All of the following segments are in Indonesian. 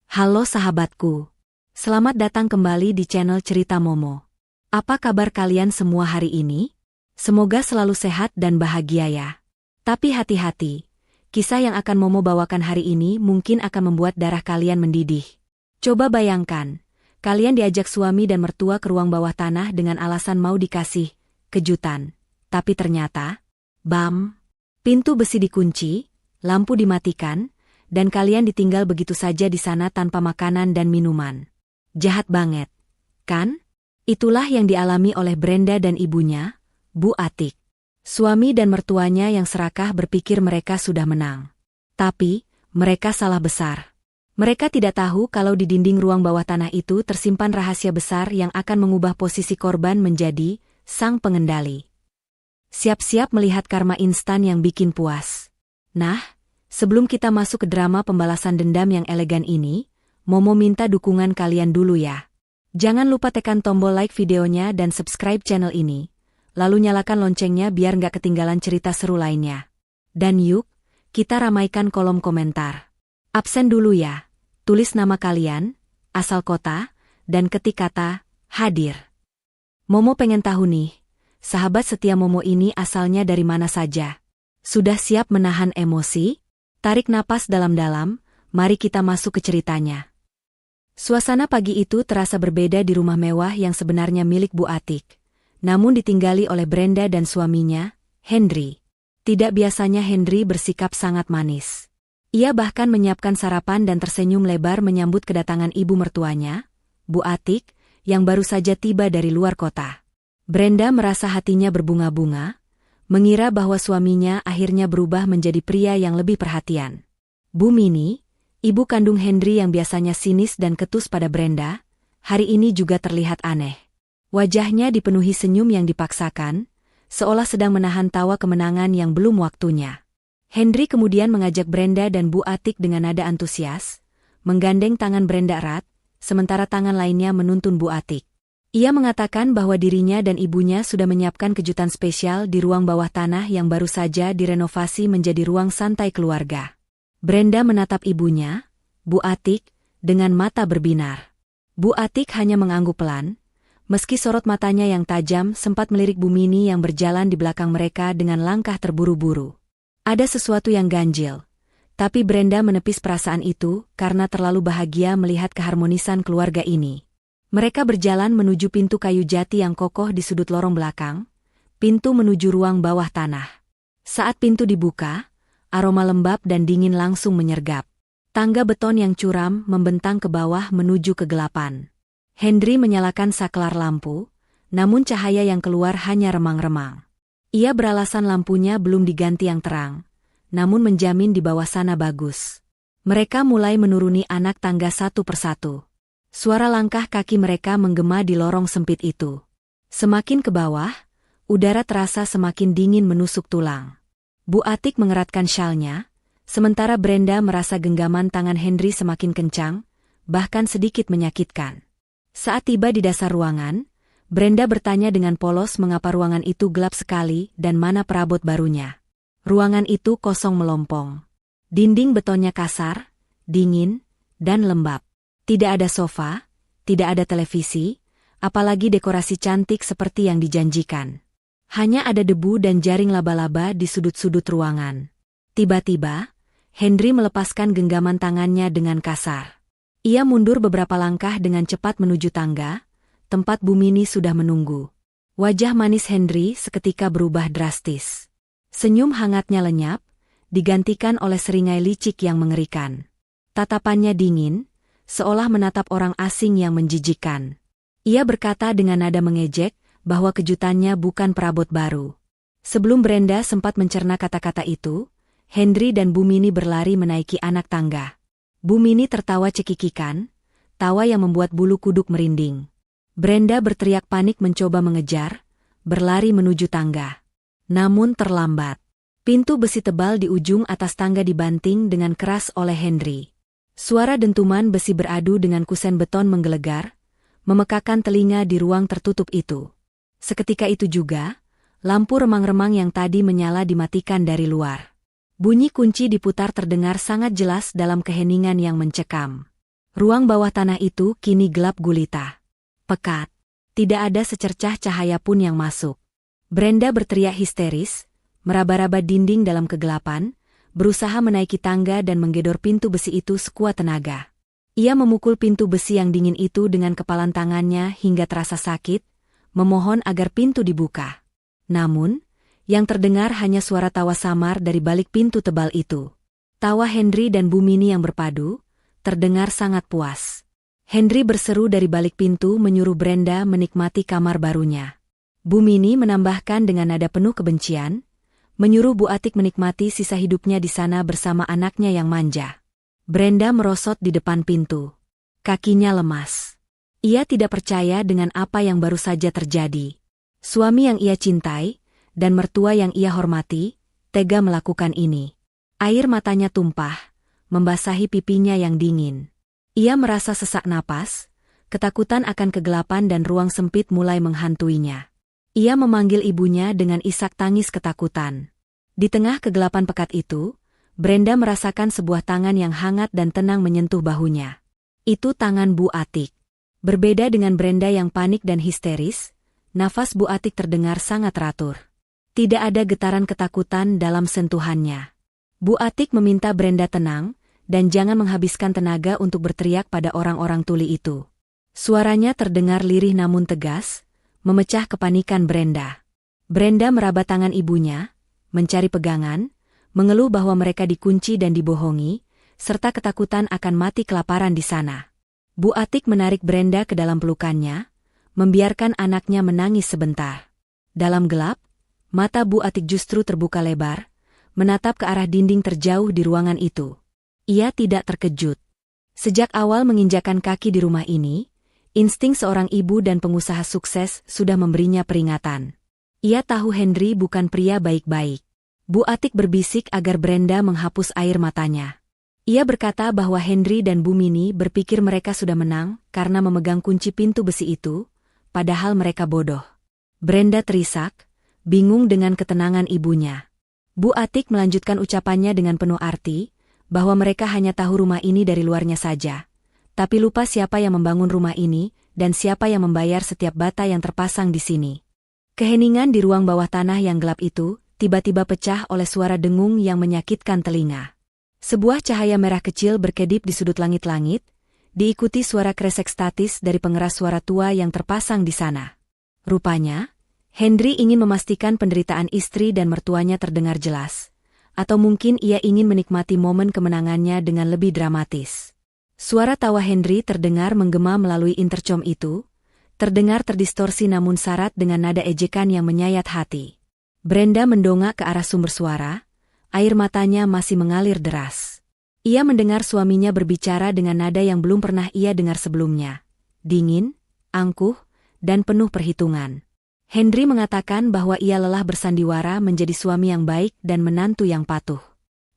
Halo sahabatku. Selamat datang kembali di channel Cerita Momo. Apa kabar kalian semua hari ini? Semoga selalu sehat dan bahagia ya. Tapi hati-hati, kisah yang akan Momo bawakan hari ini mungkin akan membuat darah kalian mendidih. Coba bayangkan, kalian diajak suami dan mertua ke ruang bawah tanah dengan alasan mau dikasih kejutan. Tapi ternyata, pintu besi dikunci, lampu dimatikan, dan kalian ditinggal begitu saja di sana tanpa makanan dan minuman. Jahat banget, kan? Itulah yang dialami oleh Brenda dan ibunya, Bu Atik. Suami dan mertuanya yang serakah berpikir mereka sudah menang. Tapi, mereka salah besar. Mereka tidak tahu kalau di dinding ruang bawah tanah itu tersimpan rahasia besar yang akan mengubah posisi korban menjadi sang pengendali. Siap-siap melihat karma instan yang bikin puas. Nah, sebelum kita masuk ke drama pembalasan dendam yang elegan ini, Momo minta dukungan kalian dulu ya. Jangan lupa tekan tombol like videonya dan subscribe channel ini. Lalu nyalakan loncengnya biar nggak ketinggalan cerita seru lainnya. Dan yuk, kita ramaikan kolom komentar. Absen dulu ya. Tulis nama kalian, asal kota, dan ketik kata, hadir. Momo pengen tahu nih, sahabat setia Momo ini asalnya dari mana saja? Sudah siap menahan emosi? Tarik napas dalam-dalam, mari kita masuk ke ceritanya. Suasana pagi itu terasa berbeda di rumah mewah yang sebenarnya milik Bu Atik. Namun ditinggali oleh Brenda dan suaminya, Henry. Tidak biasanya Henry bersikap sangat manis. Ia bahkan menyiapkan sarapan dan tersenyum lebar menyambut kedatangan ibu mertuanya, Bu Atik, yang baru saja tiba dari luar kota. Brenda merasa hatinya berbunga-bunga, mengira bahwa suaminya akhirnya berubah menjadi pria yang lebih perhatian. Bu Mini, ibu kandung Henry yang biasanya sinis dan ketus pada Brenda, hari ini juga terlihat aneh. Wajahnya dipenuhi senyum yang dipaksakan, seolah sedang menahan tawa kemenangan yang belum waktunya. Henry kemudian mengajak Brenda dan Bu Atik dengan nada antusias, menggandeng tangan Brenda erat, sementara tangan lainnya menuntun Bu Atik. Ia mengatakan bahwa dirinya dan ibunya sudah menyiapkan kejutan spesial di ruang bawah tanah yang baru saja direnovasi menjadi ruang santai keluarga. Brenda menatap ibunya, Bu Atik, dengan mata berbinar. Bu Atik hanya mengangguk pelan, meski sorot matanya yang tajam sempat melirik Bu Mini yang berjalan di belakang mereka dengan langkah terburu-buru. Ada sesuatu yang ganjil, tapi Brenda menepis perasaan itu karena terlalu bahagia melihat keharmonisan keluarga ini. Mereka berjalan menuju pintu kayu jati yang kokoh di sudut lorong belakang, pintu menuju ruang bawah tanah. Saat pintu dibuka, aroma lembab dan dingin langsung menyergap. Tangga beton yang curam membentang ke bawah menuju kegelapan. Henry menyalakan saklar lampu, namun cahaya yang keluar hanya remang-remang. Ia beralasan lampunya belum diganti yang terang, namun menjamin di bawah sana bagus. Mereka mulai menuruni anak tangga satu persatu. Suara langkah kaki mereka menggema di lorong sempit itu. Semakin ke bawah, udara terasa semakin dingin menusuk tulang. Bu Atik mengeratkan syalnya, sementara Brenda merasa genggaman tangan Henry semakin kencang, bahkan sedikit menyakitkan. Saat tiba di dasar ruangan, Brenda bertanya dengan polos mengapa ruangan itu gelap sekali dan mana perabot barunya. Ruangan itu kosong melompong. Dinding betonnya kasar, dingin, dan lembab. Tidak ada sofa, tidak ada televisi, apalagi dekorasi cantik seperti yang dijanjikan. Hanya ada debu dan jaring laba-laba di sudut-sudut ruangan. Tiba-tiba, Henry melepaskan genggaman tangannya dengan kasar. Ia mundur beberapa langkah dengan cepat menuju tangga, tempat Bu Mini sudah menunggu. Wajah manis Henry seketika berubah drastis. Senyum hangatnya lenyap, digantikan oleh seringai licik yang mengerikan. Tatapannya dingin, seolah menatap orang asing yang menjijikkan. Ia berkata dengan nada mengejek bahwa kejutannya bukan perabot baru. Sebelum Brenda sempat mencerna kata-kata itu, Henry dan Bu Mini berlari menaiki anak tangga. Bu Mini tertawa cekikikan, tawa yang membuat bulu kuduk merinding. Brenda berteriak panik mencoba mengejar, berlari menuju tangga. Namun terlambat. Pintu besi tebal di ujung atas tangga dibanting dengan keras oleh Henry. Suara dentuman besi beradu dengan kusen beton menggelegar, memekakan telinga di ruang tertutup itu. Seketika itu juga, lampu remang-remang yang tadi menyala dimatikan dari luar. Bunyi kunci diputar terdengar sangat jelas dalam keheningan yang mencekam. Ruang bawah tanah itu kini gelap gulita. Pekat. Tidak ada secercah cahaya pun yang masuk. Brenda berteriak histeris, meraba-raba dinding dalam kegelapan, berusaha menaiki tangga dan menggedor pintu besi itu sekuat tenaga. Ia memukul pintu besi yang dingin itu dengan kepalan tangannya hingga terasa sakit, memohon agar pintu dibuka. Namun, yang terdengar hanya suara tawa samar dari balik pintu tebal itu. Tawa Henry dan Bu Mini yang berpadu, terdengar sangat puas. Henry berseru dari balik pintu menyuruh Brenda menikmati kamar barunya. Bu Mini menambahkan dengan nada penuh kebencian, menyuruh Bu Atik menikmati sisa hidupnya di sana bersama anaknya yang manja. Brenda merosot di depan pintu. Kakinya lemas. Ia tidak percaya dengan apa yang baru saja terjadi. Suami yang ia cintai, dan mertua yang ia hormati, tega melakukan ini. Air matanya tumpah, membasahi pipinya yang dingin. Ia merasa sesak napas, ketakutan akan kegelapan dan ruang sempit mulai menghantuinya. Ia memanggil ibunya dengan isak tangis ketakutan. Di tengah kegelapan pekat itu, Brenda merasakan sebuah tangan yang hangat dan tenang menyentuh bahunya. Itu tangan Bu Atik. Berbeda dengan Brenda yang panik dan histeris, nafas Bu Atik terdengar sangat teratur. Tidak ada getaran ketakutan dalam sentuhannya. Bu Atik meminta Brenda tenang, dan jangan menghabiskan tenaga untuk berteriak pada orang-orang tuli itu. Suaranya terdengar lirih namun tegas, memecah kepanikan Brenda. Brenda meraba tangan ibunya, mencari pegangan, mengeluh bahwa mereka dikunci dan dibohongi, serta ketakutan akan mati kelaparan di sana. Bu Atik menarik Brenda ke dalam pelukannya, membiarkan anaknya menangis sebentar. Dalam gelap, mata Bu Atik justru terbuka lebar, menatap ke arah dinding terjauh di ruangan itu. Ia tidak terkejut. Sejak awal menginjakan kaki di rumah ini, insting seorang ibu dan pengusaha sukses sudah memberinya peringatan. Ia tahu Henry bukan pria baik-baik. Bu Atik berbisik agar Brenda menghapus air matanya. Ia berkata bahwa Henry dan Bu Mini berpikir mereka sudah menang karena memegang kunci pintu besi itu, padahal mereka bodoh. Brenda terisak, bingung dengan ketenangan ibunya. Bu Atik melanjutkan ucapannya dengan penuh arti, bahwa mereka hanya tahu rumah ini dari luarnya saja, tapi lupa siapa yang membangun rumah ini dan siapa yang membayar setiap bata yang terpasang di sini. Keheningan di ruang bawah tanah yang gelap itu tiba-tiba pecah oleh suara dengung yang menyakitkan telinga. Sebuah cahaya merah kecil berkedip di sudut langit-langit, diikuti suara kresek statis dari pengeras suara tua yang terpasang di sana. Rupanya, Henry ingin memastikan penderitaan istri dan mertuanya terdengar jelas, atau mungkin ia ingin menikmati momen kemenangannya dengan lebih dramatis. Suara tawa Henry terdengar menggema melalui intercom itu, terdengar terdistorsi namun syarat dengan nada ejekan yang menyayat hati. Brenda mendongak ke arah sumber suara, air matanya masih mengalir deras. Ia mendengar suaminya berbicara dengan nada yang belum pernah ia dengar sebelumnya. Dingin, angkuh, dan penuh perhitungan. Henry mengatakan bahwa ia lelah bersandiwara menjadi suami yang baik dan menantu yang patuh.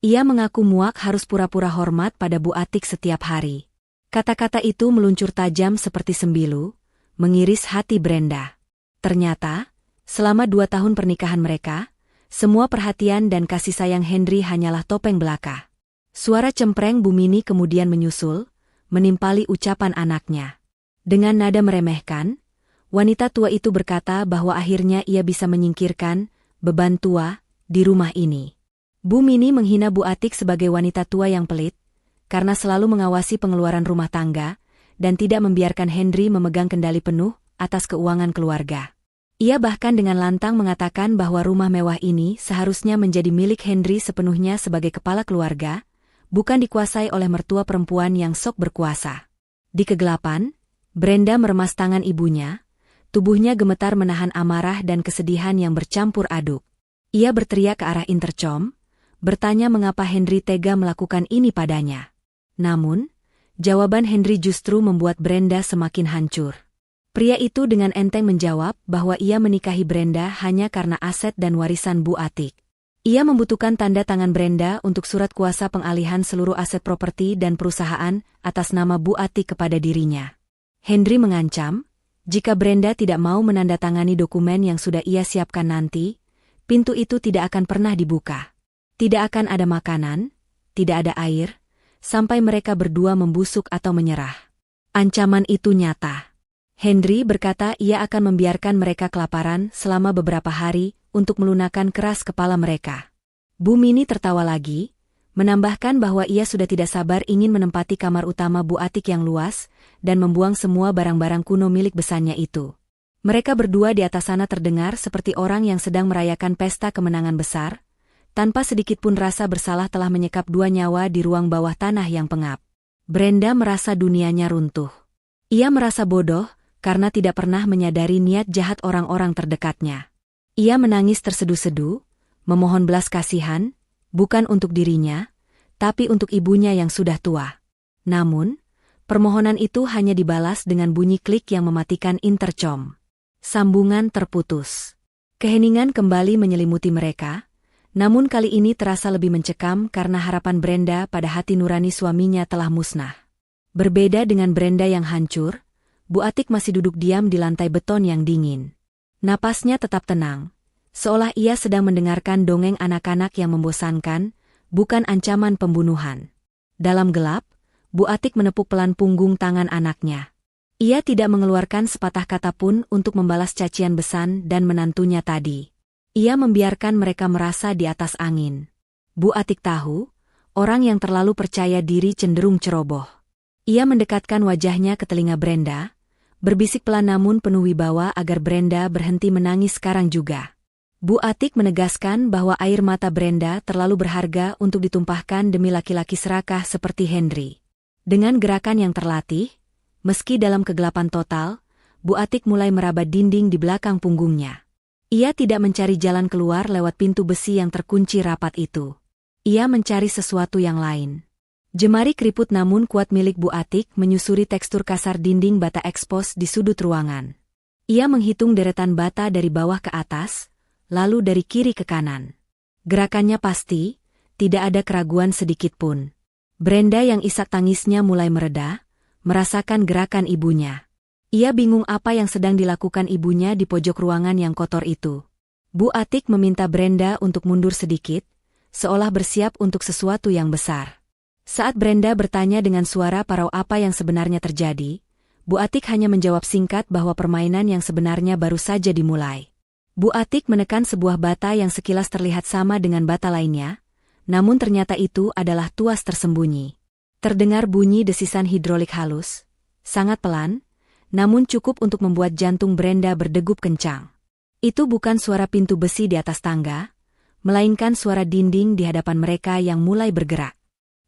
Ia mengaku muak harus pura-pura hormat pada Bu Atik setiap hari. Kata-kata itu meluncur tajam seperti sembilu, mengiris hati Brenda. Ternyata, selama 2 tahun pernikahan mereka, semua perhatian dan kasih sayang Henry hanyalah topeng belaka. Suara cempreng Bu Mini kemudian menyusul, menimpali ucapan anaknya. Dengan nada meremehkan, wanita tua itu berkata bahwa akhirnya ia bisa menyingkirkan beban tua di rumah ini. Bu Mini menghina Bu Atik sebagai wanita tua yang pelit, karena selalu mengawasi pengeluaran rumah tangga, dan tidak membiarkan Henry memegang kendali penuh atas keuangan keluarga. Ia bahkan dengan lantang mengatakan bahwa rumah mewah ini seharusnya menjadi milik Henry sepenuhnya sebagai kepala keluarga, bukan dikuasai oleh mertua perempuan yang sok berkuasa. Di kegelapan, Brenda meremas tangan ibunya, tubuhnya gemetar menahan amarah dan kesedihan yang bercampur aduk. Ia berteriak ke arah intercom, bertanya mengapa Henry tega melakukan ini padanya. Namun, jawaban Henry justru membuat Brenda semakin hancur. Pria itu dengan enteng menjawab bahwa ia menikahi Brenda hanya karena aset dan warisan Bu Atik. Ia membutuhkan tanda tangan Brenda untuk surat kuasa pengalihan seluruh aset properti dan perusahaan atas nama Bu Atik kepada dirinya. Henry mengancam, jika Brenda tidak mau menandatangani dokumen yang sudah ia siapkan nanti, pintu itu tidak akan pernah dibuka. Tidak akan ada makanan, tidak ada air, sampai mereka berdua membusuk atau menyerah. Ancaman itu nyata. Henry berkata ia akan membiarkan mereka kelaparan selama beberapa hari untuk melunakkan keras kepala mereka. Bu Mini tertawa lagi, menambahkan bahwa ia sudah tidak sabar ingin menempati kamar utama Bu Atik yang luas dan membuang semua barang-barang kuno milik besannya itu. Mereka berdua di atas sana terdengar seperti orang yang sedang merayakan pesta kemenangan besar, tanpa sedikit pun rasa bersalah telah menyekap dua nyawa di ruang bawah tanah yang pengap. Brenda merasa dunianya runtuh. Ia merasa bodoh karena tidak pernah menyadari niat jahat orang-orang terdekatnya. Ia menangis terseduh-seduh, memohon belas kasihan, bukan untuk dirinya, tapi untuk ibunya yang sudah tua. Namun, permohonan itu hanya dibalas dengan bunyi klik yang mematikan intercom. Sambungan terputus. Keheningan kembali menyelimuti mereka, namun kali ini terasa lebih mencekam karena harapan Brenda pada hati nurani suaminya telah musnah. Berbeda dengan Brenda yang hancur, Bu Atik masih duduk diam di lantai beton yang dingin. Napasnya tetap tenang, seolah ia sedang mendengarkan dongeng anak-anak yang membosankan, bukan ancaman pembunuhan. Dalam gelap, Bu Atik menepuk pelan punggung tangan anaknya. Ia tidak mengeluarkan sepatah kata pun untuk membalas cacian Besan dan menantunya tadi. Ia membiarkan mereka merasa di atas angin. Bu Atik tahu, orang yang terlalu percaya diri cenderung ceroboh. Ia mendekatkan wajahnya ke telinga Brenda, berbisik pelan namun penuh wibawa agar Brenda berhenti menangis sekarang juga. Bu Atik menegaskan bahwa air mata Brenda terlalu berharga untuk ditumpahkan demi laki-laki serakah seperti Henry. Dengan gerakan yang terlatih, meski dalam kegelapan total, Bu Atik mulai meraba dinding di belakang punggungnya. Ia tidak mencari jalan keluar lewat pintu besi yang terkunci rapat itu. Ia mencari sesuatu yang lain. Jemari keriput namun kuat milik Bu Atik menyusuri tekstur kasar dinding bata ekspos di sudut ruangan. Ia menghitung deretan bata dari bawah ke atas, lalu dari kiri ke kanan. Gerakannya pasti, tidak ada keraguan sedikit pun. Brenda yang isak tangisnya mulai mereda, merasakan gerakan ibunya. Ia bingung apa yang sedang dilakukan ibunya di pojok ruangan yang kotor itu. Bu Atik meminta Brenda untuk mundur sedikit, seolah bersiap untuk sesuatu yang besar. Saat Brenda bertanya dengan suara parau apa yang sebenarnya terjadi, Bu Atik hanya menjawab singkat bahwa permainan yang sebenarnya baru saja dimulai. Bu Atik menekan sebuah bata yang sekilas terlihat sama dengan bata lainnya, namun ternyata itu adalah tuas tersembunyi. Terdengar bunyi desisan hidrolik halus, sangat pelan, namun cukup untuk membuat jantung Brenda berdegup kencang. Itu bukan suara pintu besi di atas tangga, melainkan suara dinding di hadapan mereka yang mulai bergerak.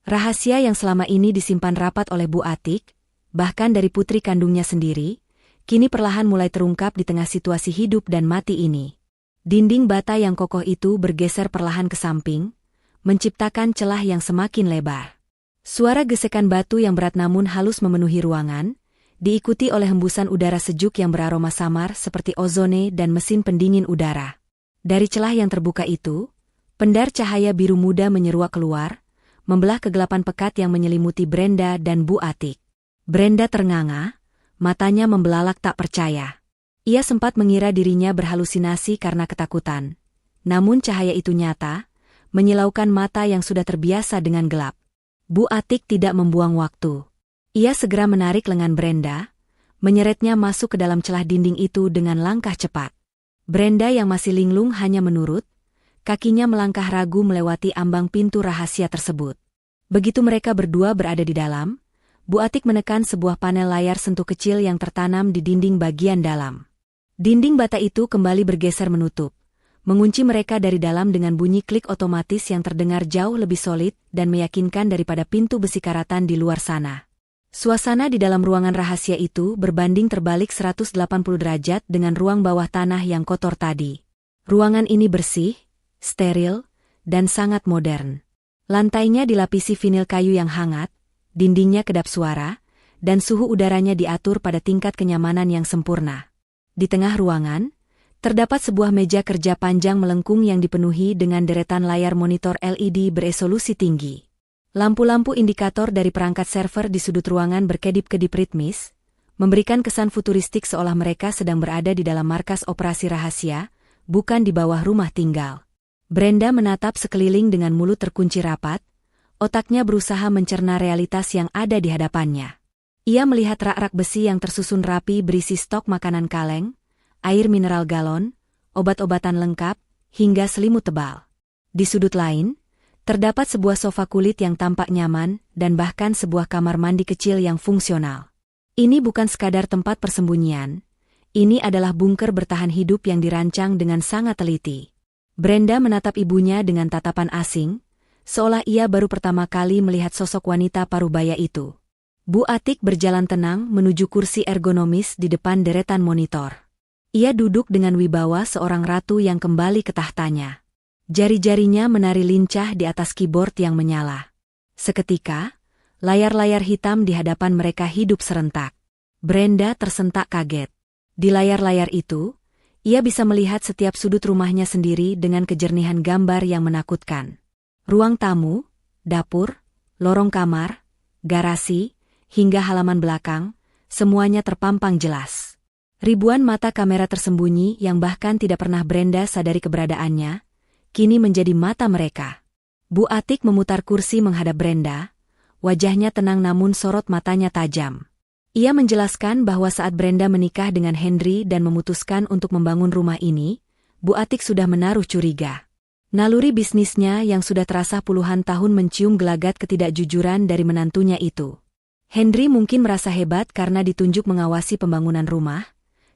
Rahasia yang selama ini disimpan rapat oleh Bu Atik, bahkan dari putri kandungnya sendiri, kini perlahan mulai terungkap di tengah situasi hidup dan mati ini. Dinding bata yang kokoh itu bergeser perlahan ke samping, menciptakan celah yang semakin lebar. Suara gesekan batu yang berat namun halus memenuhi ruangan, diikuti oleh hembusan udara sejuk yang beraroma samar seperti ozone dan mesin pendingin udara. Dari celah yang terbuka itu, pendar cahaya biru muda menyeruak keluar, membelah kegelapan pekat yang menyelimuti Brenda dan Bu Atik. Brenda ternganga, matanya membelalak tak percaya. Ia sempat mengira dirinya berhalusinasi karena ketakutan. Namun cahaya itu nyata, menyilaukan mata yang sudah terbiasa dengan gelap. Bu Atik tidak membuang waktu. Ia segera menarik lengan Brenda, menyeretnya masuk ke dalam celah dinding itu dengan langkah cepat. Brenda yang masih linglung hanya menurut, kakinya melangkah ragu melewati ambang pintu rahasia tersebut. Begitu mereka berdua berada di dalam, Bu Atik menekan sebuah panel layar sentuh kecil yang tertanam di dinding bagian dalam. Dinding bata itu kembali bergeser menutup, mengunci mereka dari dalam dengan bunyi klik otomatis yang terdengar jauh lebih solid dan meyakinkan daripada pintu besi karatan di luar sana. Suasana di dalam ruangan rahasia itu berbanding terbalik 180 derajat dengan ruang bawah tanah yang kotor tadi. Ruangan ini bersih, steril, dan sangat modern. Lantainya dilapisi vinil kayu yang hangat, dindingnya kedap suara, dan suhu udaranya diatur pada tingkat kenyamanan yang sempurna. Di tengah ruangan, terdapat sebuah meja kerja panjang melengkung yang dipenuhi dengan deretan layar monitor LED beresolusi tinggi. Lampu-lampu indikator dari perangkat server di sudut ruangan berkedip-kedip ritmis, memberikan kesan futuristik seolah mereka sedang berada di dalam markas operasi rahasia, bukan di bawah rumah tinggal. Brenda menatap sekeliling dengan mulut terkunci rapat, Otaknya berusaha mencerna realitas yang ada di hadapannya. Ia melihat rak-rak besi yang tersusun rapi berisi stok makanan kaleng, air mineral galon, obat-obatan lengkap, hingga selimut tebal. Di sudut lain, terdapat sebuah sofa kulit yang tampak nyaman dan bahkan sebuah kamar mandi kecil yang fungsional. Ini bukan sekadar tempat persembunyian, ini adalah bunker bertahan hidup yang dirancang dengan sangat teliti. Brenda menatap ibunya dengan tatapan asing, seolah ia baru pertama kali melihat sosok wanita parubaya itu. Bu Atik berjalan tenang menuju kursi ergonomis di depan deretan monitor. Ia duduk dengan wibawa seorang ratu yang kembali ke tahtanya. Jari-jarinya menari lincah di atas keyboard yang menyala. Seketika, layar-layar hitam di hadapan mereka hidup serentak. Brenda tersentak kaget. Di layar-layar itu, ia bisa melihat setiap sudut rumahnya sendiri dengan kejernihan gambar yang menakutkan. Ruang tamu, dapur, lorong kamar, garasi, hingga halaman belakang, semuanya terpampang jelas. Ribuan mata kamera tersembunyi yang bahkan tidak pernah Brenda sadari keberadaannya, kini menjadi mata mereka. Bu Atik memutar kursi menghadap Brenda, wajahnya tenang namun sorot matanya tajam. Ia menjelaskan bahwa saat Brenda menikah dengan Henry dan memutuskan untuk membangun rumah ini, Bu Atik sudah menaruh curiga. Naluri bisnisnya yang sudah terasa puluhan tahun mencium gelagat ketidakjujuran dari menantunya itu. Henry mungkin merasa hebat karena ditunjuk mengawasi pembangunan rumah,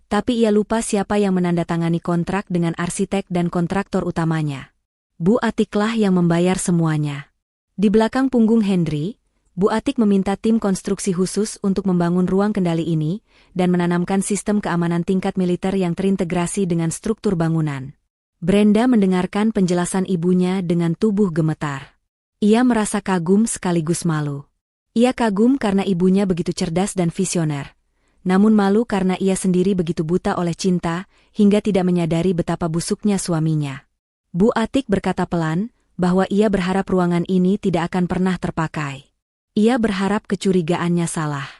tapi ia lupa siapa yang menandatangani kontrak dengan arsitek dan kontraktor utamanya. Bu Atiklah yang membayar semuanya. Di belakang punggung Henry, Bu Atik meminta tim konstruksi khusus untuk membangun ruang kendali ini dan menanamkan sistem keamanan tingkat militer yang terintegrasi dengan struktur bangunan. Brenda mendengarkan penjelasan ibunya dengan tubuh gemetar. Ia merasa kagum sekaligus malu. Ia kagum karena ibunya begitu cerdas dan visioner, namun malu karena ia sendiri begitu buta oleh cinta hingga tidak menyadari betapa busuknya suaminya. Bu Atik berkata pelan bahwa ia berharap ruangan ini tidak akan pernah terpakai. Ia berharap kecurigaannya salah.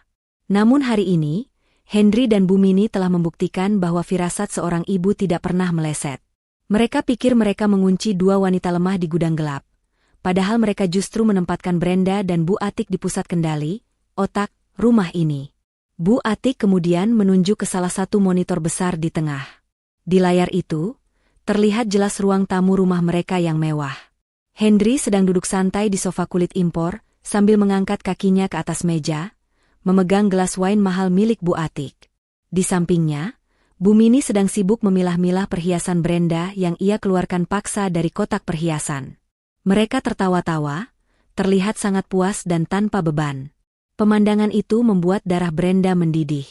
Namun hari ini, Henry dan Bu Mini telah membuktikan bahwa firasat seorang ibu tidak pernah meleset. Mereka pikir mereka mengunci dua wanita lemah di gudang gelap. Padahal mereka justru menempatkan Brenda dan Bu Atik di pusat kendali, otak, rumah ini. Bu Atik kemudian menunjuk ke salah satu monitor besar di tengah. Di layar itu, terlihat jelas ruang tamu rumah mereka yang mewah. Henry sedang duduk santai di sofa kulit impor, sambil mengangkat kakinya ke atas meja, memegang gelas wine mahal milik Bu Atik. Di sampingnya, Bu Mini sedang sibuk memilah-milah perhiasan Brenda yang ia keluarkan paksa dari kotak perhiasan. Mereka tertawa-tawa, terlihat sangat puas dan tanpa beban. Pemandangan itu membuat darah Brenda mendidih.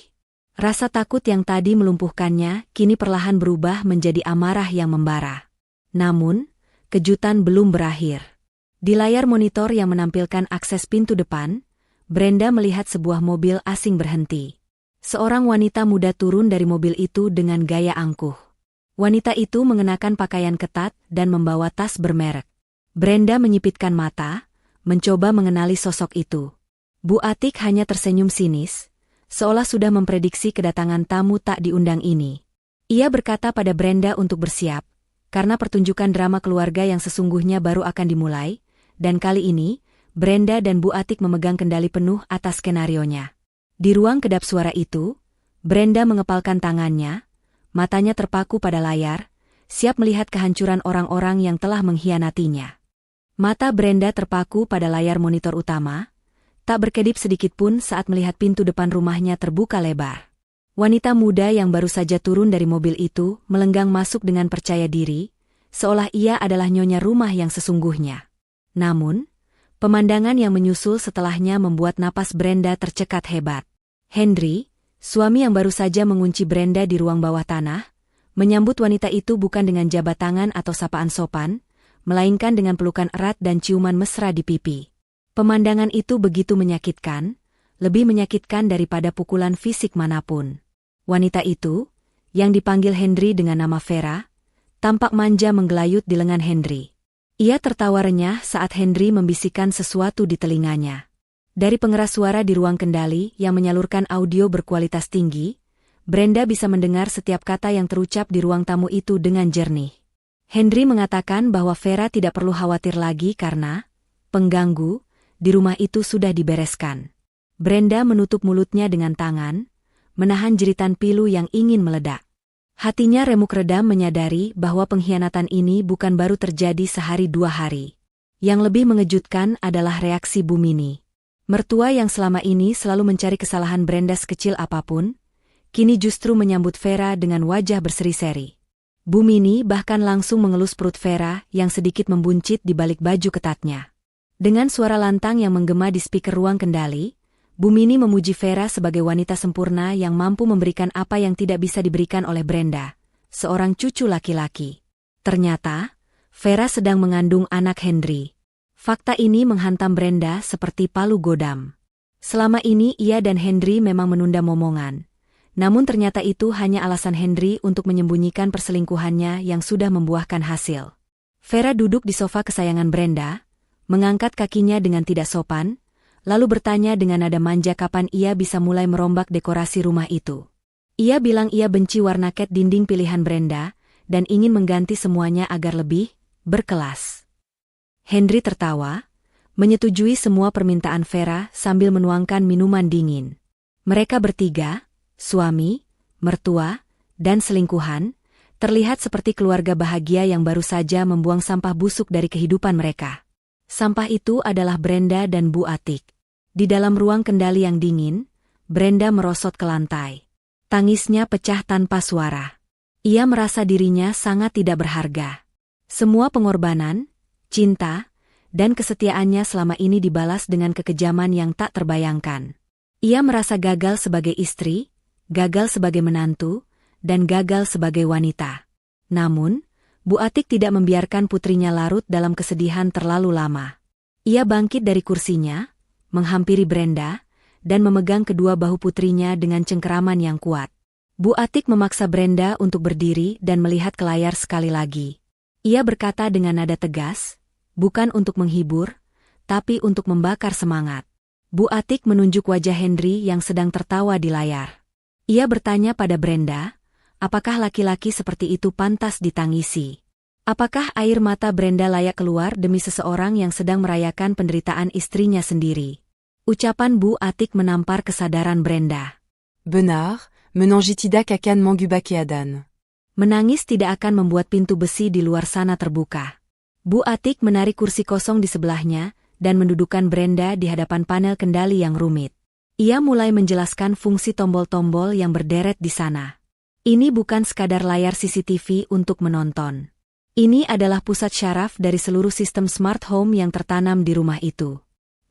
Rasa takut yang tadi melumpuhkannya kini perlahan berubah menjadi amarah yang membara. Namun, kejutan belum berakhir. Di layar monitor yang menampilkan akses pintu depan, Brenda melihat sebuah mobil asing berhenti. Seorang wanita muda turun dari mobil itu dengan gaya angkuh. Wanita itu mengenakan pakaian ketat dan membawa tas bermerek. Brenda menyipitkan mata, mencoba mengenali sosok itu. Bu Atik hanya tersenyum sinis, seolah sudah memprediksi kedatangan tamu tak diundang ini. Ia berkata pada Brenda untuk bersiap, karena pertunjukan drama keluarga yang sesungguhnya baru akan dimulai, dan kali ini, Brenda dan Bu Atik memegang kendali penuh atas skenarionya. Di ruang kedap suara itu, Brenda mengepalkan tangannya, matanya terpaku pada layar, siap melihat kehancuran orang-orang yang telah mengkhianatinya. Mata Brenda terpaku pada layar monitor utama, tak berkedip sedikitpun saat melihat pintu depan rumahnya terbuka lebar. Wanita muda yang baru saja turun dari mobil itu melenggang masuk dengan percaya diri, seolah ia adalah nyonya rumah yang sesungguhnya. Namun, pemandangan yang menyusul setelahnya membuat napas Brenda tercekat hebat. Henry, suami yang baru saja mengunci Brenda di ruang bawah tanah, menyambut wanita itu bukan dengan jabat tangan atau sapaan sopan, melainkan dengan pelukan erat dan ciuman mesra di pipi. Pemandangan itu begitu menyakitkan, lebih menyakitkan daripada pukulan fisik manapun. Wanita itu, yang dipanggil Henry dengan nama Vera, tampak manja menggelayut di lengan Henry. Ia tertawa renyah saat Henry membisikkan sesuatu di telinganya. Dari pengeras suara di ruang kendali yang menyalurkan audio berkualitas tinggi, Brenda bisa mendengar setiap kata yang terucap di ruang tamu itu dengan jernih. Henry mengatakan bahwa Vera tidak perlu khawatir lagi karena pengganggu di rumah itu sudah dibereskan. Brenda menutup mulutnya dengan tangan, menahan jeritan pilu yang ingin meledak. Hatinya remuk redam menyadari bahwa pengkhianatan ini bukan baru terjadi sehari dua hari. Yang lebih mengejutkan adalah reaksi Bu Mini. Mertua yang selama ini selalu mencari kesalahan Brenda sekecil apapun, kini justru menyambut Vera dengan wajah berseri-seri. Bu Mini bahkan langsung mengelus perut Vera yang sedikit membuncit di balik baju ketatnya. Dengan suara lantang yang menggema di speaker ruang kendali, Bu Mini memuji Vera sebagai wanita sempurna yang mampu memberikan apa yang tidak bisa diberikan oleh Brenda, seorang cucu laki-laki. Ternyata, Vera sedang mengandung anak Henry. Fakta ini menghantam Brenda seperti palu godam. Selama ini ia dan Henry memang menunda momongan. Namun ternyata itu hanya alasan Henry untuk menyembunyikan perselingkuhannya yang sudah membuahkan hasil. Vera duduk di sofa kesayangan Brenda, mengangkat kakinya dengan tidak sopan, lalu bertanya dengan nada manja kapan ia bisa mulai merombak dekorasi rumah itu. Ia bilang ia benci warna cat dinding pilihan Brenda, dan ingin mengganti semuanya agar lebih berkelas. Henry tertawa, menyetujui semua permintaan Vera sambil menuangkan minuman dingin. Mereka bertiga, suami, mertua, dan selingkuhan, terlihat seperti keluarga bahagia yang baru saja membuang sampah busuk dari kehidupan mereka. Sampah itu adalah Brenda dan Bu Atik. Di dalam ruang kendali yang dingin, Brenda merosot ke lantai. Tangisnya pecah tanpa suara. Ia merasa dirinya sangat tidak berharga. Semua pengorbanan, cinta, dan kesetiaannya selama ini dibalas dengan kekejaman yang tak terbayangkan. Ia merasa gagal sebagai istri, gagal sebagai menantu, dan gagal sebagai wanita. Namun, Bu Atik tidak membiarkan putrinya larut dalam kesedihan terlalu lama. Ia bangkit dari kursinya, menghampiri Brenda, dan memegang kedua bahu putrinya dengan cengkeraman yang kuat. Bu Atik memaksa Brenda untuk berdiri dan melihat ke layar sekali lagi. Ia berkata dengan nada tegas, bukan untuk menghibur, tapi untuk membakar semangat. Bu Atik menunjuk wajah Henry yang sedang tertawa di layar. Ia bertanya pada Brenda, apakah laki-laki seperti itu pantas ditangisi? Apakah air mata Brenda layak keluar demi seseorang yang sedang merayakan penderitaan istrinya sendiri? Ucapan Bu Atik menampar kesadaran Brenda. Benar, menangis tidak akan mengubah keadaan. Menangis tidak akan membuat pintu besi di luar sana terbuka. Bu Atik menarik kursi kosong di sebelahnya dan mendudukkan Brenda di hadapan panel kendali yang rumit. Ia mulai menjelaskan fungsi tombol-tombol yang berderet di sana. Ini bukan sekadar layar CCTV untuk menonton. Ini adalah pusat syaraf dari seluruh sistem smart home yang tertanam di rumah itu.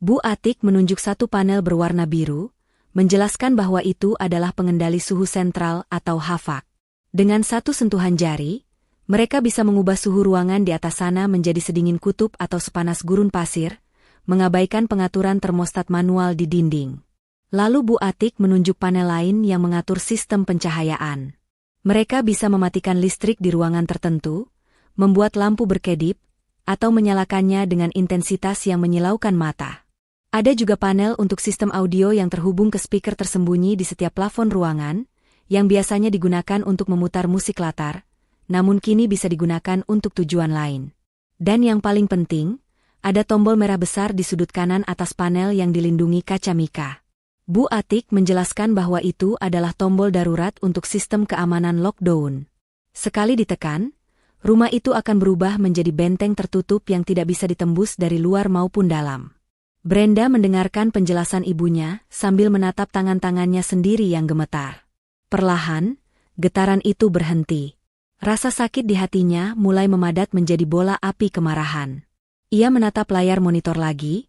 Bu Atik menunjuk satu panel berwarna biru, menjelaskan bahwa itu adalah pengendali suhu sentral atau HVAC. Dengan satu sentuhan jari, mereka bisa mengubah suhu ruangan di atas sana menjadi sedingin kutub atau sepanas gurun pasir, mengabaikan pengaturan termostat manual di dinding. Lalu Bu Atik menunjuk panel lain yang mengatur sistem pencahayaan. Mereka bisa mematikan listrik di ruangan tertentu, membuat lampu berkedip, atau menyalakannya dengan intensitas yang menyilaukan mata. Ada juga panel untuk sistem audio yang terhubung ke speaker tersembunyi di setiap plafon ruangan, yang biasanya digunakan untuk memutar musik latar, namun kini bisa digunakan untuk tujuan lain. Dan yang paling penting, ada tombol merah besar di sudut kanan atas panel yang dilindungi kaca mika. Bu Atik menjelaskan bahwa itu adalah tombol darurat untuk sistem keamanan lockdown. Sekali ditekan, rumah itu akan berubah menjadi benteng tertutup yang tidak bisa ditembus dari luar maupun dalam. Brenda mendengarkan penjelasan ibunya sambil menatap tangan-tangannya sendiri yang gemetar. Perlahan, getaran itu berhenti. Rasa sakit di hatinya mulai memadat menjadi bola api kemarahan. Ia menatap layar monitor lagi,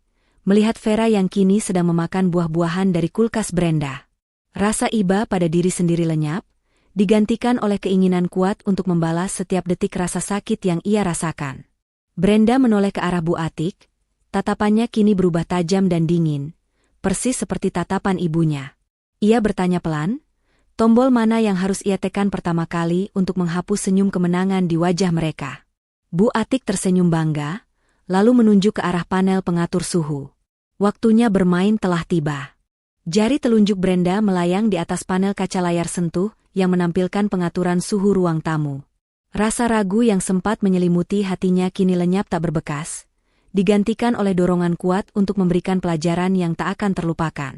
melihat Vera yang kini sedang memakan buah-buahan dari kulkas Brenda. Rasa iba pada diri sendiri lenyap, digantikan oleh keinginan kuat untuk membalas setiap detik rasa sakit yang ia rasakan. Brenda menoleh ke arah Bu Atik, tatapannya kini berubah tajam dan dingin, persis seperti tatapan ibunya. Ia bertanya pelan, tombol mana yang harus ia tekan pertama kali untuk menghapus senyum kemenangan di wajah mereka. Bu Atik tersenyum bangga, lalu menunjuk ke arah panel pengatur suhu. Waktunya bermain telah tiba. Jari telunjuk Brenda melayang di atas panel kaca layar sentuh yang menampilkan pengaturan suhu ruang tamu. Rasa ragu yang sempat menyelimuti hatinya kini lenyap tak berbekas, digantikan oleh dorongan kuat untuk memberikan pelajaran yang tak akan terlupakan.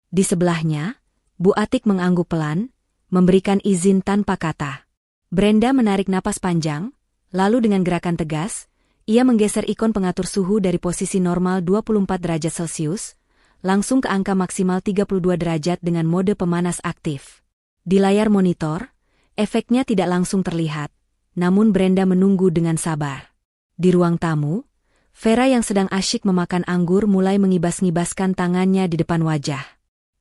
Di sebelahnya, Bu Atik mengangguk pelan, memberikan izin tanpa kata. Brenda menarik napas panjang, lalu dengan gerakan tegas, ia menggeser ikon pengatur suhu dari posisi normal 24 derajat Celcius, langsung ke angka maksimal 32 derajat dengan mode pemanas aktif. Di layar monitor, efeknya tidak langsung terlihat, namun Brenda menunggu dengan sabar. Di ruang tamu, Vera yang sedang asyik memakan anggur mulai ngibas-ngibaskan tangannya di depan wajah.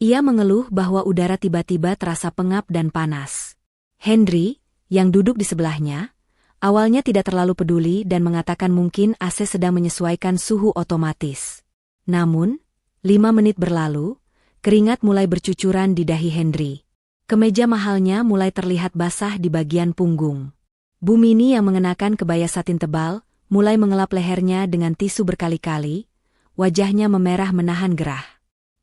Ia mengeluh bahwa udara tiba-tiba terasa pengap dan panas. Henry, yang duduk di sebelahnya, awalnya tidak terlalu peduli dan mengatakan mungkin AC sedang menyesuaikan suhu otomatis. Namun, 5 menit berlalu, keringat mulai bercucuran di dahi Henry. Kemeja mahalnya mulai terlihat basah di bagian punggung. Bu Mini yang mengenakan kebaya satin tebal, mulai mengelap lehernya dengan tisu berkali-kali, wajahnya memerah menahan gerah.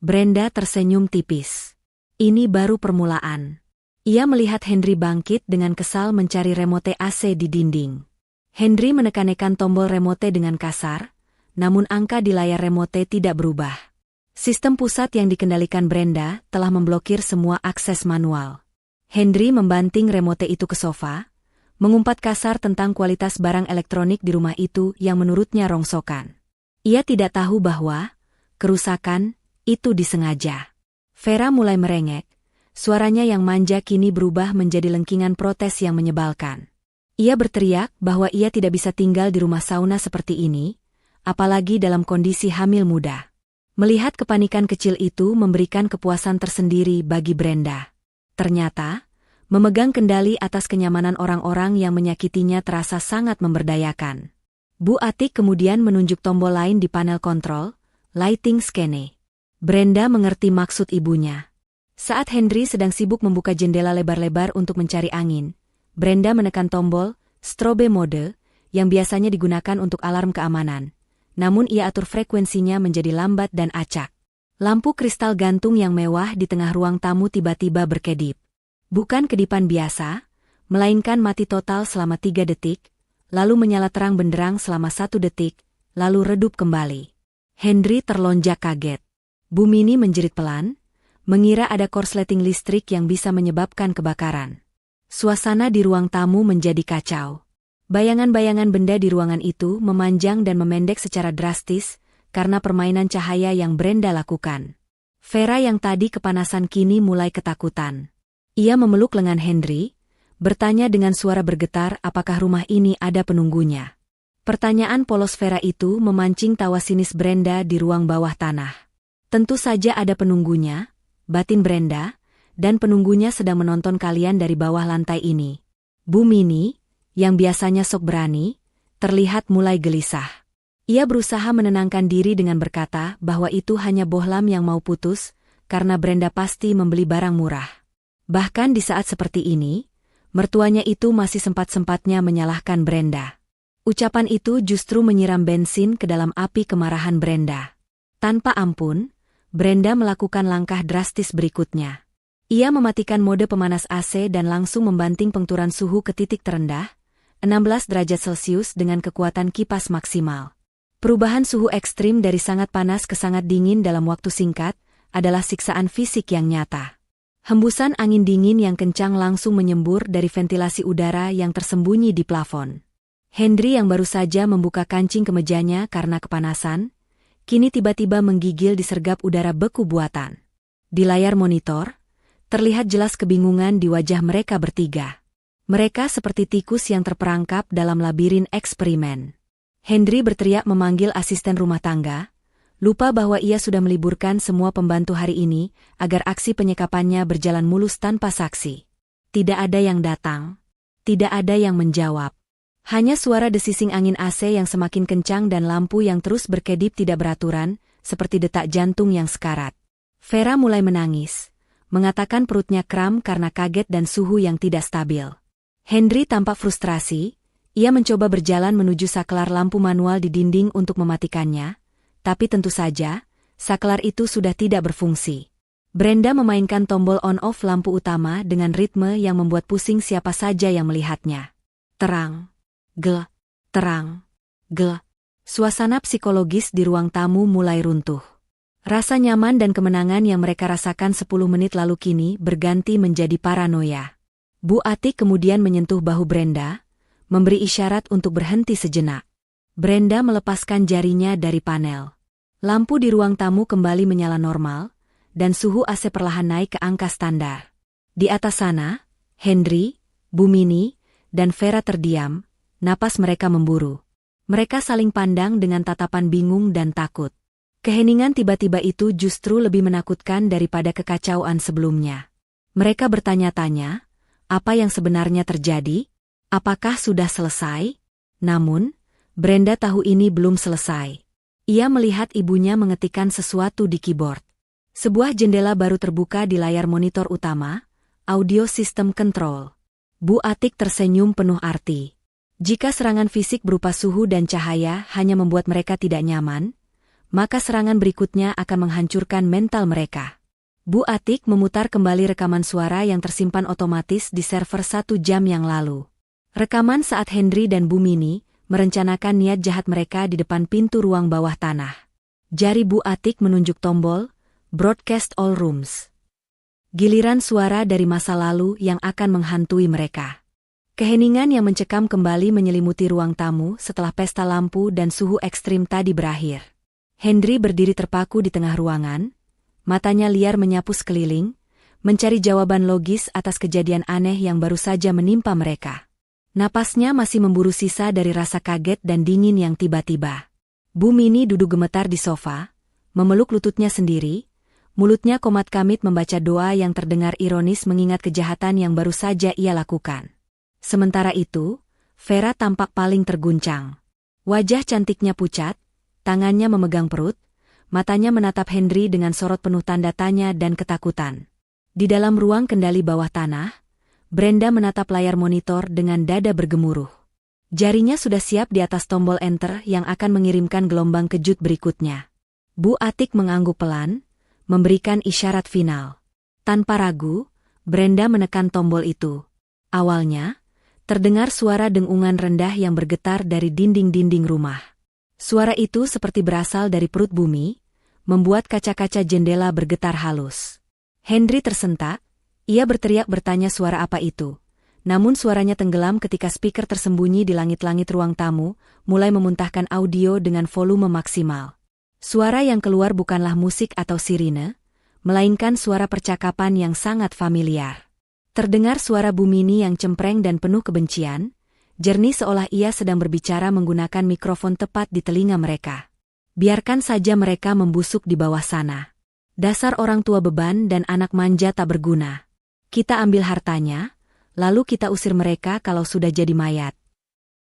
Brenda tersenyum tipis. Ini baru permulaan. Ia melihat Henry bangkit dengan kesal mencari remote AC di dinding. Henry menekan-nekan tombol remote dengan kasar, namun angka di layar remote tidak berubah. Sistem pusat yang dikendalikan Brenda telah memblokir semua akses manual. Henry membanting remote itu ke sofa, mengumpat kasar tentang kualitas barang elektronik di rumah itu yang menurutnya rongsokan. Ia tidak tahu bahwa kerusakan itu disengaja. Vera mulai merengek. Suaranya yang manja kini berubah menjadi lengkingan protes yang menyebalkan. Ia berteriak bahwa ia tidak bisa tinggal di rumah sauna seperti ini, apalagi dalam kondisi hamil muda. Melihat kepanikan kecil itu memberikan kepuasan tersendiri bagi Brenda. Ternyata, memegang kendali atas kenyamanan orang-orang yang menyakitinya terasa sangat memberdayakan. Bu Atik kemudian menunjuk tombol lain di panel kontrol, lighting scanner. Brenda mengerti maksud ibunya. Saat Henry sedang sibuk membuka jendela lebar-lebar untuk mencari angin, Brenda menekan tombol strobe mode yang biasanya digunakan untuk alarm keamanan. Namun ia atur frekuensinya menjadi lambat dan acak. Lampu kristal gantung yang mewah di tengah ruang tamu tiba-tiba berkedip. Bukan kedipan biasa, melainkan mati total selama 3 detik, lalu menyala terang benderang selama 1 detik, lalu redup kembali. Henry terlonjak kaget. Bu Mini menjerit pelan, mengira ada korsleting listrik yang bisa menyebabkan kebakaran. Suasana di ruang tamu menjadi kacau. Bayangan-bayangan benda di ruangan itu memanjang dan memendek secara drastis karena permainan cahaya yang Brenda lakukan. Vera yang tadi kepanasan kini mulai ketakutan. Ia memeluk lengan Henry, bertanya dengan suara bergetar apakah rumah ini ada penunggunya. Pertanyaan polos Vera itu memancing tawa sinis Brenda di ruang bawah tanah. Tentu saja ada penunggunya, batin Brenda, dan penunggunya sedang menonton kalian dari bawah lantai ini. Bu Mini, yang biasanya sok berani, terlihat mulai gelisah. Ia berusaha menenangkan diri dengan berkata bahwa itu hanya bohlam yang mau putus, karena Brenda pasti membeli barang murah. Bahkan di saat seperti ini, mertuanya itu masih sempat-sempatnya menyalahkan Brenda. Ucapan itu justru menyiram bensin ke dalam api kemarahan Brenda. Tanpa ampun, Brenda melakukan langkah drastis berikutnya. Ia mematikan mode pemanas AC dan langsung membanting pengturan suhu ke titik terendah, 16 derajat Celcius dengan kekuatan kipas maksimal. Perubahan suhu ekstrim dari sangat panas ke sangat dingin dalam waktu singkat adalah siksaan fisik yang nyata. Hembusan angin dingin yang kencang langsung menyembur dari ventilasi udara yang tersembunyi di plafon. Henry yang baru saja membuka kancing kemejanya karena kepanasan, kini tiba-tiba menggigil disergap udara beku buatan. Di layar monitor, terlihat jelas kebingungan di wajah mereka bertiga. Mereka seperti tikus yang terperangkap dalam labirin eksperimen. Henry berteriak memanggil asisten rumah tangga, lupa bahwa ia sudah meliburkan semua pembantu hari ini agar aksi penyekapannya berjalan mulus tanpa saksi. Tidak ada yang datang. Tidak ada yang menjawab. Hanya suara desising angin AC yang semakin kencang dan lampu yang terus berkedip tidak beraturan, seperti detak jantung yang sekarat. Vera mulai menangis, mengatakan perutnya kram karena kaget dan suhu yang tidak stabil. Henry tampak frustrasi, ia mencoba berjalan menuju saklar lampu manual di dinding untuk mematikannya, tapi tentu saja, saklar itu sudah tidak berfungsi. Brenda memainkan tombol on-off lampu utama dengan ritme yang membuat pusing siapa saja yang melihatnya. Terang. Terang. Suasana psikologis di ruang tamu mulai runtuh. Rasa nyaman dan kemenangan yang mereka rasakan 10 menit lalu kini berganti menjadi paranoia. Bu Atik kemudian menyentuh bahu Brenda, memberi isyarat untuk berhenti sejenak. Brenda melepaskan jarinya dari panel. Lampu di ruang tamu kembali menyala normal, dan suhu AC perlahan naik ke angka standar. Di atas sana, Henry, Bu Mini, dan Vera terdiam, napas mereka memburu. Mereka saling pandang dengan tatapan bingung dan takut. Keheningan tiba-tiba itu justru lebih menakutkan daripada kekacauan sebelumnya. Mereka bertanya-tanya, apa yang sebenarnya terjadi? Apakah sudah selesai? Namun, Brenda tahu ini belum selesai. Ia melihat ibunya mengetikkan sesuatu di keyboard. Sebuah jendela baru terbuka di layar monitor utama, audio system control. Bu Atik tersenyum penuh arti. Jika serangan fisik berupa suhu dan cahaya hanya membuat mereka tidak nyaman, maka serangan berikutnya akan menghancurkan mental mereka. Bu Atik memutar kembali rekaman suara yang tersimpan otomatis di server 1 jam yang lalu. Rekaman saat Henry dan Bu Mini merencanakan niat jahat mereka di depan pintu ruang bawah tanah. Jari Bu Atik menunjuk tombol, broadcast all rooms. Giliran suara dari masa lalu yang akan menghantui mereka. Keheningan yang mencekam kembali menyelimuti ruang tamu setelah pesta lampu dan suhu ekstrim tadi berakhir. Henry berdiri terpaku di tengah ruangan, matanya liar menyapu sekeliling, mencari jawaban logis atas kejadian aneh yang baru saja menimpa mereka. Napasnya masih memburu sisa dari rasa kaget dan dingin yang tiba-tiba. Bu Mini duduk gemetar di sofa, memeluk lututnya sendiri, mulutnya komat-kamit membaca doa yang terdengar ironis mengingat kejahatan yang baru saja ia lakukan. Sementara itu, Vera tampak paling terguncang. Wajah cantiknya pucat, tangannya memegang perut, matanya menatap Henry dengan sorot penuh tanda tanya dan ketakutan. Di dalam ruang kendali bawah tanah, Brenda menatap layar monitor dengan dada bergemuruh. Jarinya sudah siap di atas tombol enter yang akan mengirimkan gelombang kejut berikutnya. Bu Atik mengangguk pelan, memberikan isyarat final. Tanpa ragu, Brenda menekan tombol itu. Awalnya, terdengar suara dengungan rendah yang bergetar dari dinding-dinding rumah. Suara itu seperti berasal dari perut bumi, membuat kaca-kaca jendela bergetar halus. Henry tersentak, ia berteriak bertanya suara apa itu. Namun suaranya tenggelam ketika speaker tersembunyi di langit-langit ruang tamu, mulai memuntahkan audio dengan volume maksimal. Suara yang keluar bukanlah musik atau sirine, melainkan suara percakapan yang sangat familiar. Terdengar suara Bu Mini yang cempreng dan penuh kebencian, jernih seolah ia sedang berbicara menggunakan mikrofon tepat di telinga mereka. Biarkan saja mereka membusuk di bawah sana. Dasar orang tua beban dan anak manja tak berguna. Kita ambil hartanya, lalu kita usir mereka kalau sudah jadi mayat.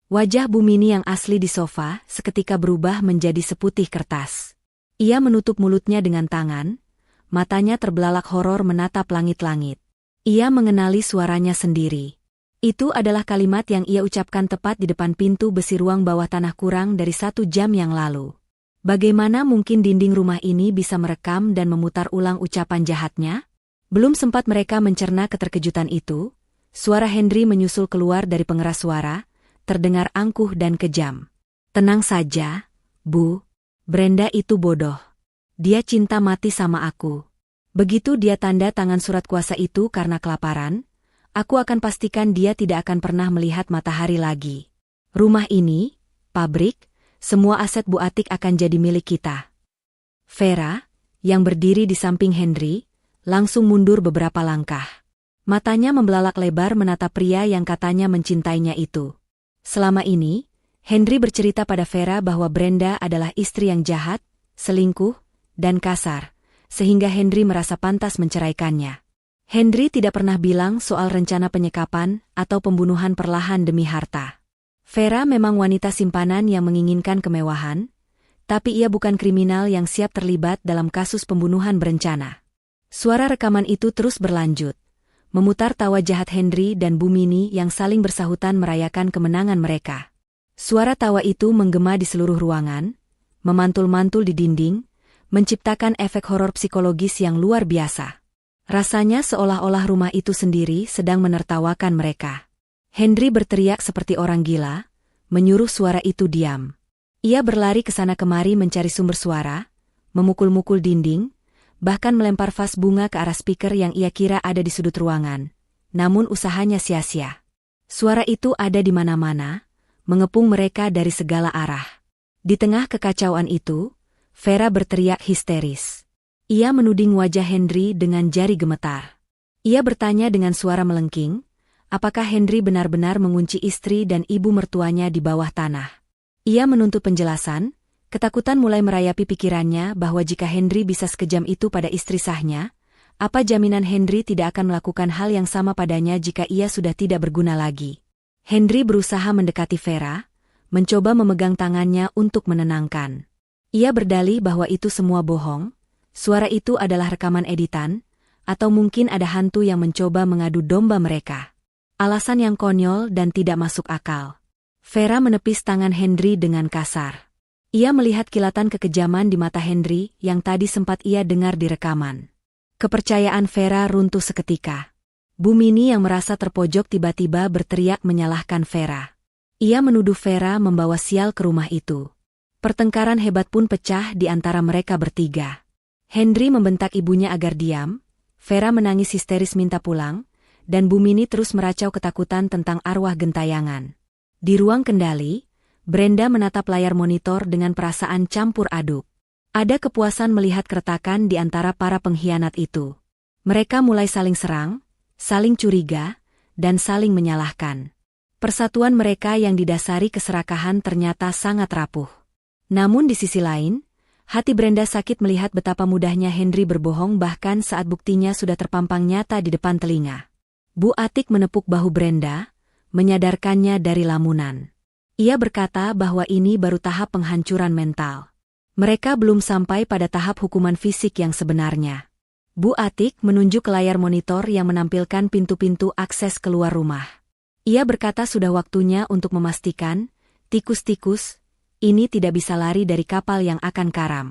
Wajah Bu Mini yang asli di sofa seketika berubah menjadi seputih kertas. Ia menutup mulutnya dengan tangan, matanya terbelalak horor menatap langit-langit. Ia mengenali suaranya sendiri. Itu adalah kalimat yang ia ucapkan tepat di depan pintu besi ruang bawah tanah kurang dari 1 jam yang lalu. Bagaimana mungkin dinding rumah ini bisa merekam dan memutar ulang ucapan jahatnya? Belum sempat mereka mencerna keterkejutan itu, suara Henry menyusul keluar dari pengeras suara, terdengar angkuh dan kejam. Tenang saja, Bu. Brenda itu bodoh. Dia cinta mati sama aku. Begitu dia tanda tangan surat kuasa itu karena kelaparan, aku akan pastikan dia tidak akan pernah melihat matahari lagi. Rumah ini, pabrik, semua aset Bu Atik akan jadi milik kita. Vera, yang berdiri di samping Henry, langsung mundur beberapa langkah. Matanya membelalak lebar menatap pria yang katanya mencintainya itu. Selama ini, Henry bercerita pada Vera bahwa Brenda adalah istri yang jahat, selingkuh, dan kasar, sehingga Henry merasa pantas menceraikannya. Henry tidak pernah bilang soal rencana penyekapan atau pembunuhan perlahan demi harta. Vera memang wanita simpanan yang menginginkan kemewahan, tapi ia bukan kriminal yang siap terlibat dalam kasus pembunuhan berencana. Suara rekaman itu terus berlanjut, memutar tawa jahat Henry dan Bu Mini yang saling bersahutan merayakan kemenangan mereka. Suara tawa itu menggema di seluruh ruangan, memantul-mantul di dinding, menciptakan efek horor psikologis yang luar biasa. Rasanya seolah-olah rumah itu sendiri sedang menertawakan mereka. Henry berteriak seperti orang gila, menyuruh suara itu diam. Ia berlari ke sana kemari mencari sumber suara, memukul-mukul dinding, bahkan melempar vas bunga ke arah speaker yang ia kira ada di sudut ruangan. Namun usahanya sia-sia. Suara itu ada di mana-mana, mengepung mereka dari segala arah. Di tengah kekacauan itu, Vera berteriak histeris. Ia menuding wajah Henry dengan jari gemetar. Ia bertanya dengan suara melengking, apakah Henry benar-benar mengunci istri dan ibu mertuanya di bawah tanah. Ia menuntut penjelasan, ketakutan mulai merayapi pikirannya bahwa jika Henry bisa sekejam itu pada istri sahnya, apa jaminan Henry tidak akan melakukan hal yang sama padanya jika ia sudah tidak berguna lagi. Henry berusaha mendekati Vera, mencoba memegang tangannya untuk menenangkan. Ia berdalih bahwa itu semua bohong, suara itu adalah rekaman editan, atau mungkin ada hantu yang mencoba mengadu domba mereka. Alasan yang konyol dan tidak masuk akal. Vera menepis tangan Henry dengan kasar. Ia melihat kilatan kekejaman di mata Henry yang tadi sempat ia dengar di rekaman. Kepercayaan Vera runtuh seketika. Bu Mini yang merasa terpojok tiba-tiba berteriak menyalahkan Vera. Ia menuduh Vera membawa sial ke rumah itu. Pertengkaran hebat pun pecah di antara mereka bertiga. Henry membentak ibunya agar diam, Vera menangis histeris minta pulang, dan Bu Mini terus meracau ketakutan tentang arwah gentayangan. Di ruang kendali, Brenda menatap layar monitor dengan perasaan campur aduk. Ada kepuasan melihat keretakan di antara para pengkhianat itu. Mereka mulai saling serang, saling curiga, dan saling menyalahkan. Persatuan mereka yang didasari keserakahan ternyata sangat rapuh. Namun di sisi lain, hati Brenda sakit melihat betapa mudahnya Henry berbohong bahkan saat buktinya sudah terpampang nyata di depan telinga. Bu Atik menepuk bahu Brenda, menyadarkannya dari lamunan. Ia berkata bahwa ini baru tahap penghancuran mental. Mereka belum sampai pada tahap hukuman fisik yang sebenarnya. Bu Atik menunjuk ke layar monitor yang menampilkan pintu-pintu akses keluar rumah. Ia berkata sudah waktunya untuk memastikan, tikus-tikus, ini tidak bisa lari dari kapal yang akan karam.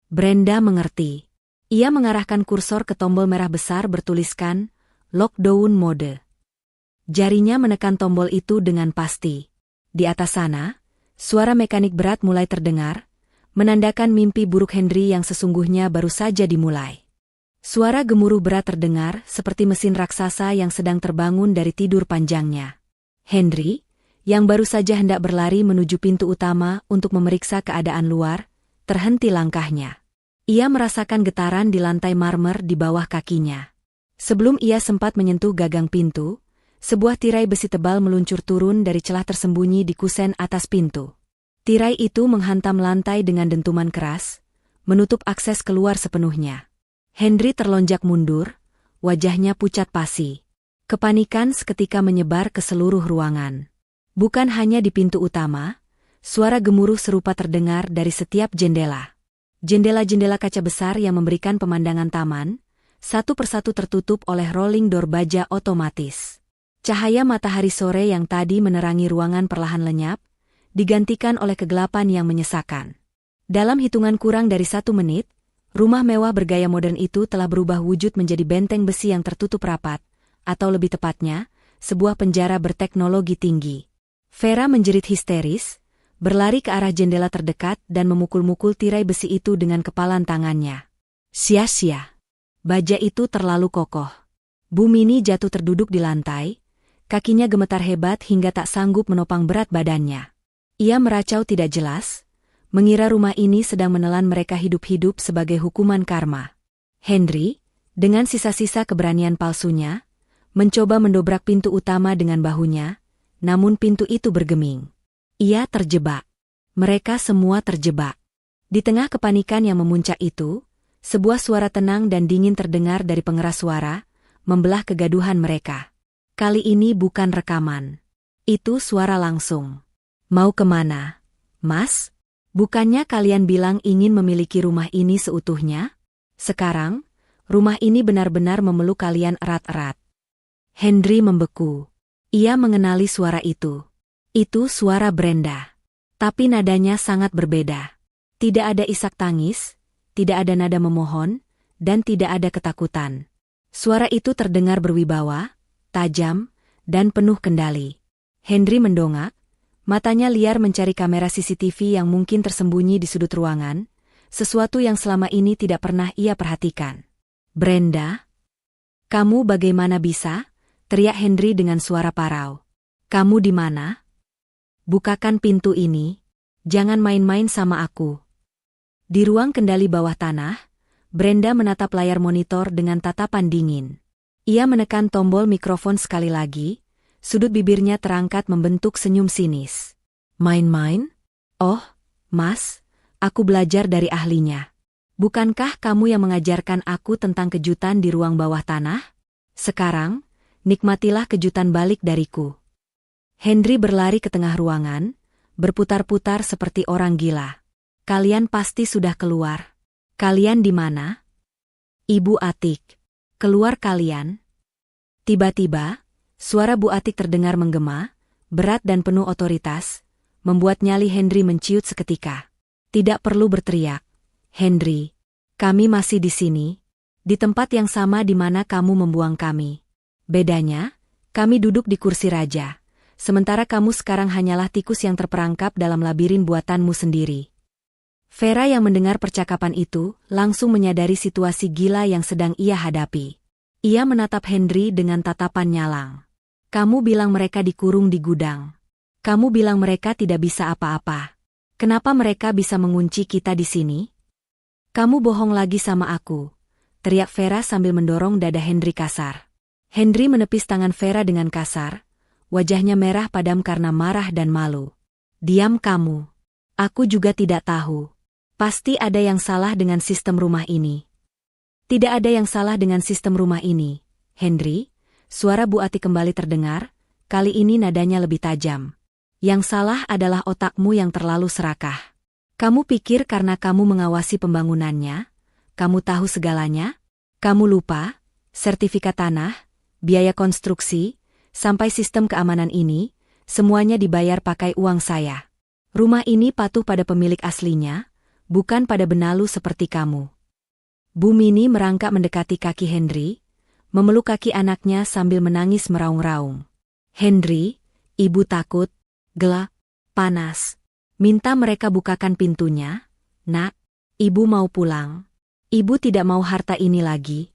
Brenda mengerti. Ia mengarahkan kursor ke tombol merah besar bertuliskan, lockdown mode. Jarinya menekan tombol itu dengan pasti. Di atas sana, suara mekanik berat mulai terdengar, menandakan mimpi buruk Henry yang sesungguhnya baru saja dimulai. Suara gemuruh berat terdengar seperti mesin raksasa yang sedang terbangun dari tidur panjangnya. Henry, yang baru saja hendak berlari menuju pintu utama untuk memeriksa keadaan luar, terhenti langkahnya. Ia merasakan getaran di lantai marmer di bawah kakinya. Sebelum ia sempat menyentuh gagang pintu, sebuah tirai besi tebal meluncur turun dari celah tersembunyi di kusen atas pintu. Tirai itu menghantam lantai dengan dentuman keras, menutup akses keluar sepenuhnya. Henry terlonjak mundur, wajahnya pucat pasi. Kepanikan seketika menyebar ke seluruh ruangan. Bukan hanya di pintu utama, suara gemuruh serupa terdengar dari setiap jendela. Jendela-jendela kaca besar yang memberikan pemandangan taman, satu persatu tertutup oleh rolling door baja otomatis. Cahaya matahari sore yang tadi menerangi ruangan perlahan lenyap, digantikan oleh kegelapan yang menyesakan. Dalam hitungan kurang dari 1 menit, rumah mewah bergaya modern itu telah berubah wujud menjadi benteng besi yang tertutup rapat, atau lebih tepatnya, sebuah penjara berteknologi tinggi. Vera menjerit histeris, berlari ke arah jendela terdekat dan memukul-mukul tirai besi itu dengan kepalan tangannya. Sia-sia. Baja itu terlalu kokoh. Bu Mini jatuh terduduk di lantai, kakinya gemetar hebat hingga tak sanggup menopang berat badannya. Ia meracau tidak jelas, mengira rumah ini sedang menelan mereka hidup-hidup sebagai hukuman karma. Henry, dengan sisa-sisa keberanian palsunya, mencoba mendobrak pintu utama dengan bahunya, namun pintu itu bergeming. Ia terjebak. Mereka semua terjebak. Di tengah kepanikan yang memuncak itu, sebuah suara tenang dan dingin terdengar dari pengeras suara, membelah kegaduhan mereka. Kali ini bukan rekaman. Itu suara langsung. Mau kemana, Mas? Bukannya kalian bilang ingin memiliki rumah ini seutuhnya? Sekarang, rumah ini benar-benar memeluk kalian erat-erat. Henry membeku. Ia mengenali suara itu. Itu suara Brenda. Tapi nadanya sangat berbeda. Tidak ada isak tangis, tidak ada nada memohon, dan tidak ada ketakutan. Suara itu terdengar berwibawa, tajam, dan penuh kendali. Henry mendongak, Matanya liar mencari kamera CCTV yang mungkin tersembunyi di sudut ruangan, sesuatu yang selama ini tidak pernah ia perhatikan. "Brenda? Kamu bagaimana bisa?" teriak Henry dengan suara parau. "Kamu di mana? Bukakan pintu ini. Jangan main-main sama aku." Di ruang kendali bawah tanah, Brenda menatap layar monitor dengan tatapan dingin. Ia menekan tombol mikrofon sekali lagi, sudut bibirnya terangkat membentuk senyum sinis. "Main-main? Oh, Mas, aku belajar dari ahlinya. Bukankah kamu yang mengajarkan aku tentang kejutan di ruang bawah tanah? Sekarang, nikmatilah kejutan balik dariku." Henry berlari ke tengah ruangan, berputar-putar seperti orang gila. "Kalian pasti sudah keluar. Kalian di mana? Ibu Atik, keluar kalian." Tiba-tiba, suara Bu Atik terdengar menggema, berat dan penuh otoritas, membuat nyali Henry menciut seketika. "Tidak perlu berteriak, Henry. Kami masih di sini, di tempat yang sama di mana kamu membuang kami. Bedanya, kami duduk di kursi raja, sementara kamu sekarang hanyalah tikus yang terperangkap dalam labirin buatanmu sendiri." Vera yang mendengar percakapan itu langsung menyadari situasi gila yang sedang ia hadapi. Ia menatap Henry dengan tatapan nyalang. "Kamu bilang mereka dikurung di gudang. Kamu bilang mereka tidak bisa apa-apa. Kenapa mereka bisa mengunci kita di sini?" "Kamu bohong lagi sama aku," teriak Vera sambil mendorong dada Henry kasar. Henry menepis tangan Vera dengan kasar, wajahnya merah padam karena marah dan malu. "Diam kamu. Aku juga tidak tahu. Pasti ada yang salah dengan sistem rumah ini." "Tidak ada yang salah dengan sistem rumah ini, Henry." Suara Bu Ati kembali terdengar, kali ini nadanya lebih tajam. "Yang salah adalah otakmu yang terlalu serakah. Kamu pikir karena kamu mengawasi pembangunannya, kamu tahu segalanya? Kamu lupa, sertifikat tanah, biaya konstruksi, sampai sistem keamanan ini, semuanya dibayar pakai uang saya. Rumah ini patuh pada pemilik aslinya, bukan pada benalu seperti kamu." Bu Mini merangkak mendekati kaki Henry, memeluk kaki anaknya sambil menangis meraung-raung. "Henry, ibu takut, gelap, panas. Minta mereka bukakan pintunya, Nak. Ibu mau pulang. Ibu tidak mau harta ini lagi."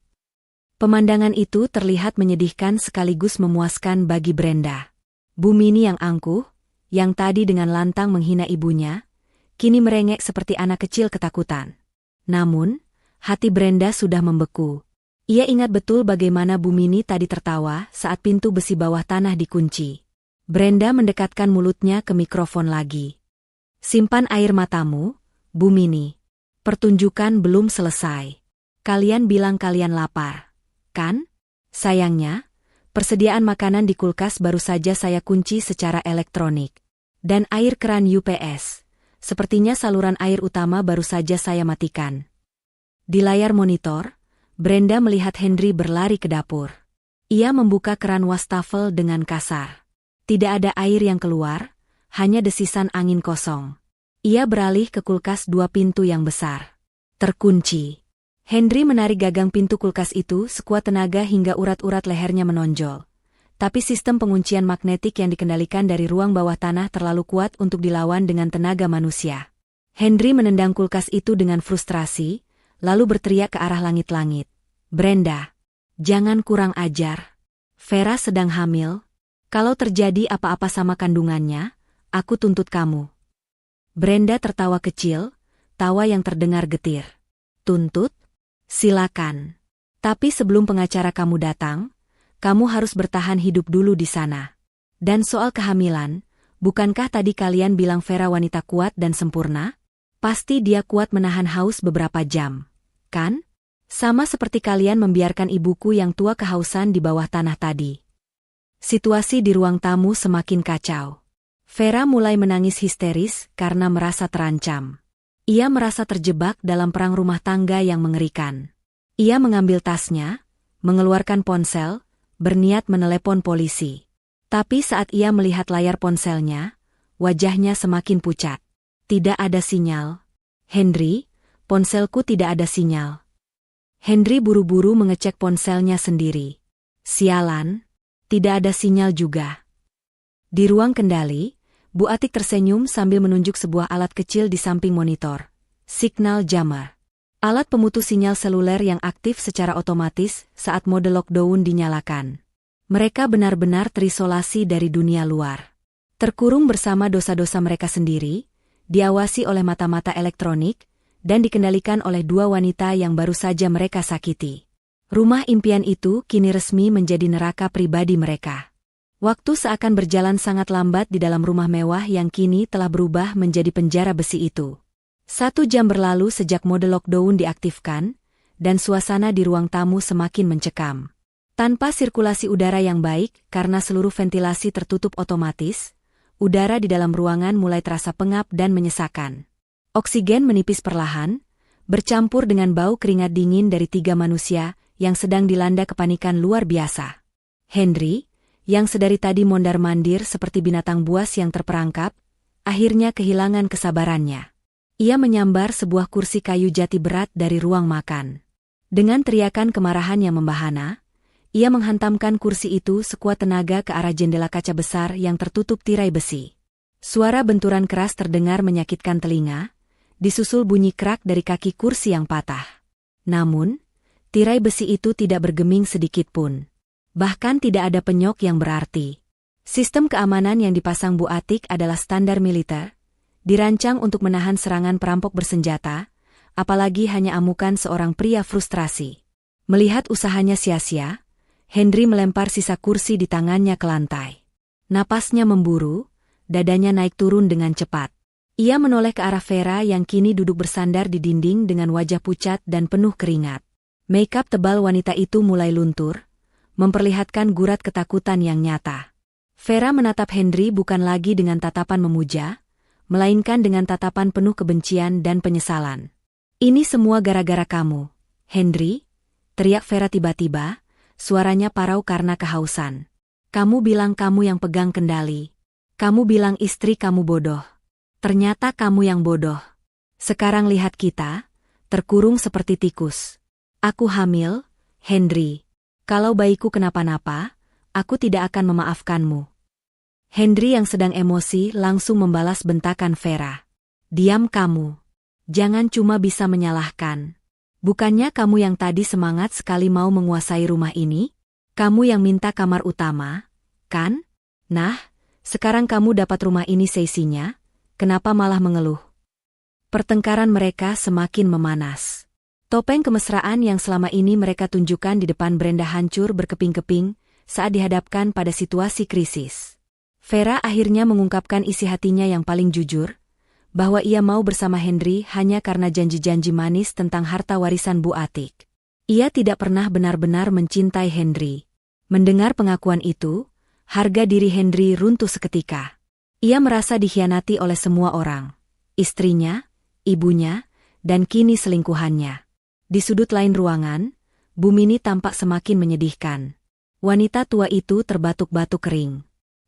Pemandangan itu terlihat menyedihkan sekaligus memuaskan bagi Brenda. Bu Mini yang angkuh, yang tadi dengan lantang menghina ibunya, kini merengek seperti anak kecil ketakutan. Namun, hati Brenda sudah membeku. Ia ingat betul bagaimana Bu Mini tadi tertawa saat pintu besi bawah tanah dikunci. Brenda mendekatkan mulutnya ke mikrofon lagi. "Simpan air matamu, Bu Mini. Pertunjukan belum selesai. Kalian bilang kalian lapar, kan? Sayangnya, persediaan makanan di kulkas baru saja saya kunci secara elektronik. Dan air keran UPS. Sepertinya saluran air utama baru saja saya matikan." Di layar monitor, Brenda melihat Henry berlari ke dapur. Ia membuka keran wastafel dengan kasar. Tidak ada air yang keluar, hanya desisan angin kosong. Ia beralih ke kulkas 2 pintu yang besar. Terkunci. Henry menarik gagang pintu kulkas itu sekuat tenaga hingga urat-urat lehernya menonjol. Tapi sistem penguncian magnetik yang dikendalikan dari ruang bawah tanah terlalu kuat untuk dilawan dengan tenaga manusia. Henry menendang kulkas itu dengan frustrasi, lalu berteriak ke arah langit-langit. "Brenda, jangan kurang ajar. Vera sedang hamil. Kalau terjadi apa-apa sama kandungannya, aku tuntut kamu." Brenda tertawa kecil, tawa yang terdengar getir. "Tuntut? Silakan. Tapi sebelum pengacara kamu datang, kamu harus bertahan hidup dulu di sana. Dan soal kehamilan, bukankah tadi kalian bilang Vera wanita kuat dan sempurna? Pasti dia kuat menahan haus beberapa jam, kan? Sama seperti kalian membiarkan ibuku yang tua kehausan di bawah tanah tadi." Situasi di ruang tamu semakin kacau. Vera mulai menangis histeris karena merasa terancam. Ia merasa terjebak dalam perang rumah tangga yang mengerikan. Ia mengambil tasnya, mengeluarkan ponsel, berniat menelepon polisi. Tapi saat ia melihat layar ponselnya, wajahnya semakin pucat. "Tidak ada sinyal. Henry, ponselku tidak ada sinyal." Henry buru-buru mengecek ponselnya sendiri. Sialan, tidak ada sinyal juga. Di ruang kendali, Bu Atik tersenyum sambil menunjuk sebuah alat kecil di samping monitor. Signal jammer. Alat pemutus sinyal seluler yang aktif secara otomatis saat mode lockdown dinyalakan. Mereka benar-benar terisolasi dari dunia luar. Terkurung bersama dosa-dosa mereka sendiri, diawasi oleh mata-mata elektronik, dan dikendalikan oleh dua wanita yang baru saja mereka sakiti. Rumah impian itu kini resmi menjadi neraka pribadi mereka. Waktu seakan berjalan sangat lambat di dalam rumah mewah yang kini telah berubah menjadi penjara besi itu. 1 jam berlalu sejak mode lockdown diaktifkan, dan suasana di ruang tamu semakin mencekam. Tanpa sirkulasi udara yang baik karena seluruh ventilasi tertutup otomatis, udara di dalam ruangan mulai terasa pengap dan menyesakan. Oksigen menipis perlahan, bercampur dengan bau keringat dingin dari 3 manusia yang sedang dilanda kepanikan luar biasa. Henry, yang sedari tadi mondar-mandir seperti binatang buas yang terperangkap, akhirnya kehilangan kesabarannya. Ia menyambar sebuah kursi kayu jati berat dari ruang makan. Dengan teriakan kemarahan yang membahana, ia menghantamkan kursi itu sekuat tenaga ke arah jendela kaca besar yang tertutup tirai besi. Suara benturan keras terdengar menyakitkan telinga, disusul bunyi krak dari kaki kursi yang patah. Namun, tirai besi itu tidak bergeming sedikit pun. Bahkan tidak ada penyok yang berarti. Sistem keamanan yang dipasang Bu Atik adalah standar militer, dirancang untuk menahan serangan perampok bersenjata, apalagi hanya amukan seorang pria frustrasi. Melihat usahanya sia-sia, Henry melempar sisa kursi di tangannya ke lantai. Napasnya memburu, dadanya naik turun dengan cepat. Ia menoleh ke arah Vera yang kini duduk bersandar di dinding dengan wajah pucat dan penuh keringat. Makeup tebal wanita itu mulai luntur, memperlihatkan gurat ketakutan yang nyata. Vera menatap Henry bukan lagi dengan tatapan memuja, melainkan dengan tatapan penuh kebencian dan penyesalan. "Ini semua gara-gara kamu, Henry," teriak Vera tiba-tiba, suaranya parau karena kehausan. "Kamu bilang kamu yang pegang kendali. Kamu bilang istri kamu bodoh. Ternyata kamu yang bodoh. Sekarang lihat kita, terkurung seperti tikus. Aku hamil, Henry. Kalau bayiku kenapa-napa, aku tidak akan memaafkanmu." Henry yang sedang emosi langsung membalas bentakan Vera. "Diam kamu. Jangan cuma bisa menyalahkan. Bukannya kamu yang tadi semangat sekali mau menguasai rumah ini? Kamu yang minta kamar utama, kan? Nah, sekarang kamu dapat rumah ini seisinya, kenapa malah mengeluh?" Pertengkaran mereka semakin memanas. Topeng kemesraan yang selama ini mereka tunjukkan di depan Brenda hancur berkeping-keping saat dihadapkan pada situasi krisis. Vera akhirnya mengungkapkan isi hatinya yang paling jujur, bahwa ia mau bersama Henry hanya karena janji-janji manis tentang harta warisan Bu Atik. Ia tidak pernah benar-benar mencintai Henry. Mendengar pengakuan itu, harga diri Henry runtuh seketika. Ia merasa dikhianati oleh semua orang. Istrinya, ibunya, dan kini selingkuhannya. Di sudut lain ruangan, Bu Mini tampak semakin menyedihkan. Wanita tua itu terbatuk-batuk kering.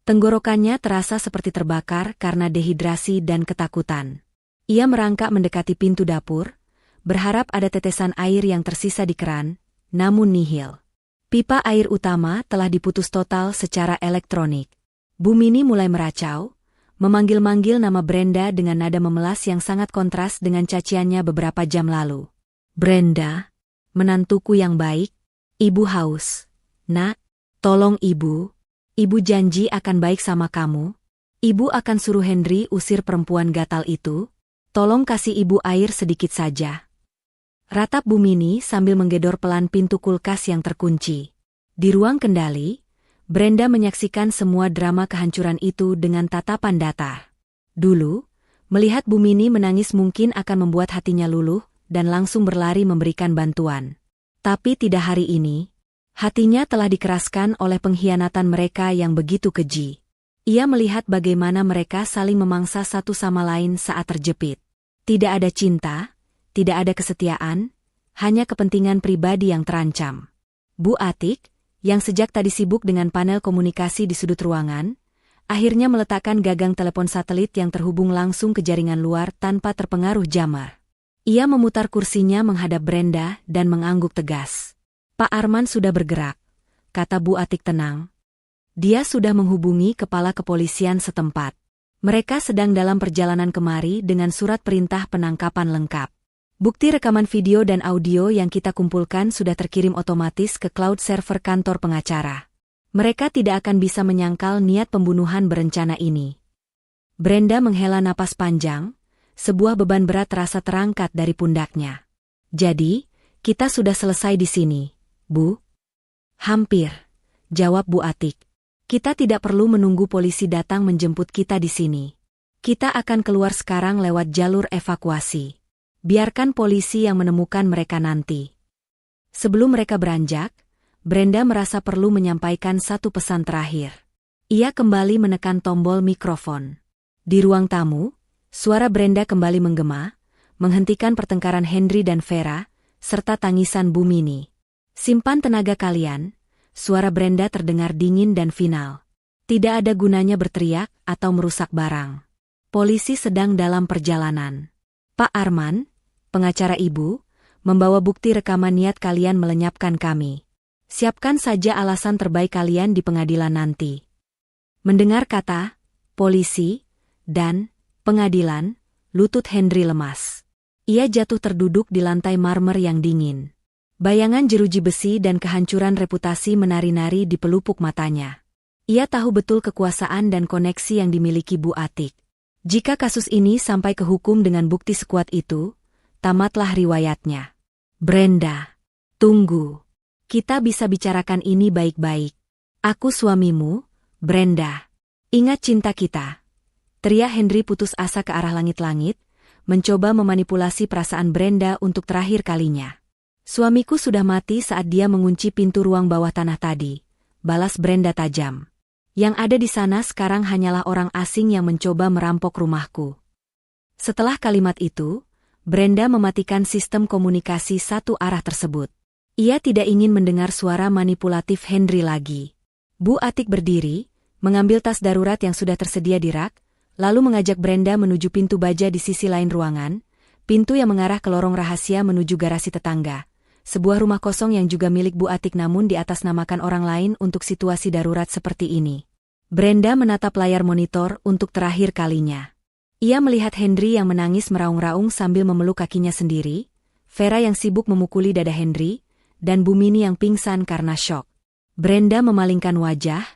Tenggorokannya terasa seperti terbakar karena dehidrasi dan ketakutan. Ia merangkak mendekati pintu dapur, berharap ada tetesan air yang tersisa di keran, namun nihil. Pipa air utama telah diputus total secara elektronik. Bu Mini mulai meracau, memanggil-manggil nama Brenda dengan nada memelas yang sangat kontras dengan caciannya beberapa jam lalu. "Brenda, menantuku yang baik, ibu haus. Nak, tolong ibu. Ibu janji akan baik sama kamu. Ibu akan suruh Henry usir perempuan gatal itu. Tolong kasih ibu air sedikit saja." Ratap Bu Mini sambil menggedor pelan pintu kulkas yang terkunci. Di ruang kendali, Brenda menyaksikan semua drama kehancuran itu dengan tatapan datar. Dulu, melihat Bu Mini menangis mungkin akan membuat hatinya luluh dan langsung berlari memberikan bantuan. Tapi tidak hari ini. Hatinya telah dikeraskan oleh pengkhianatan mereka yang begitu keji. Ia melihat bagaimana mereka saling memangsa satu sama lain saat terjepit. Tidak ada cinta, tidak ada kesetiaan, hanya kepentingan pribadi yang terancam. Bu Atik, yang sejak tadi sibuk dengan panel komunikasi di sudut ruangan, akhirnya meletakkan gagang telepon satelit yang terhubung langsung ke jaringan luar tanpa terpengaruh jamar. Ia memutar kursinya menghadap Brenda dan mengangguk tegas. "Pak Arman sudah bergerak," kata Bu Atik tenang. "Dia sudah menghubungi kepala kepolisian setempat. Mereka sedang dalam perjalanan kemari dengan surat perintah penangkapan lengkap. Bukti rekaman video dan audio yang kita kumpulkan sudah terkirim otomatis ke cloud server kantor pengacara. Mereka tidak akan bisa menyangkal niat pembunuhan berencana ini. Brenda menghela napas panjang, sebuah beban berat terasa terangkat dari pundaknya. Jadi, kita sudah selesai di sini, Bu? Hampir, jawab Bu Atik. Kita tidak perlu menunggu polisi datang menjemput kita di sini. Kita akan keluar sekarang lewat jalur evakuasi. Biarkan polisi yang menemukan mereka nanti. Sebelum mereka beranjak, Brenda merasa perlu menyampaikan satu pesan terakhir. Ia kembali menekan tombol mikrofon. Di ruang tamu, suara Brenda kembali menggema, menghentikan pertengkaran Henry dan Vera, serta tangisan Bu Mini. Simpan tenaga kalian, suara Brenda terdengar dingin dan final. Tidak ada gunanya berteriak atau merusak barang. Polisi sedang dalam perjalanan. Pak Arman, pengacara Ibu, membawa bukti rekaman niat kalian melenyapkan kami. Siapkan saja alasan terbaik kalian di pengadilan nanti. Mendengar kata polisi dan pengadilan, lutut Henry lemas. Ia jatuh terduduk di lantai marmer yang dingin. Bayangan jeruji besi dan kehancuran reputasi menari-nari di pelupuk matanya. Ia tahu betul kekuasaan dan koneksi yang dimiliki Bu Atik. Jika kasus ini sampai ke hukum dengan bukti sekuat itu, tamatlah riwayatnya. Brenda, tunggu. Kita bisa bicarakan ini baik-baik. Aku suamimu, Brenda. Ingat cinta kita. Teriak Henry putus asa ke arah langit-langit, mencoba memanipulasi perasaan Brenda untuk terakhir kalinya. Suamiku sudah mati saat dia mengunci pintu ruang bawah tanah tadi, balas Brenda tajam. Yang ada di sana sekarang hanyalah orang asing yang mencoba merampok rumahku. Setelah kalimat itu, Brenda mematikan sistem komunikasi satu arah tersebut. Ia tidak ingin mendengar suara manipulatif Henry lagi. Bu Atik berdiri, mengambil tas darurat yang sudah tersedia di rak, lalu mengajak Brenda menuju pintu baja di sisi lain ruangan, pintu yang mengarah ke lorong rahasia menuju garasi tetangga. Sebuah rumah kosong yang juga milik Bu Atik namun diatasnamakan orang lain untuk situasi darurat seperti ini. Brenda menatap layar monitor untuk terakhir kalinya. Ia melihat Henry yang menangis meraung-raung sambil memeluk kakinya sendiri, Vera yang sibuk memukuli dada Henry, dan Bu Mini yang pingsan karena syok. Brenda memalingkan wajah,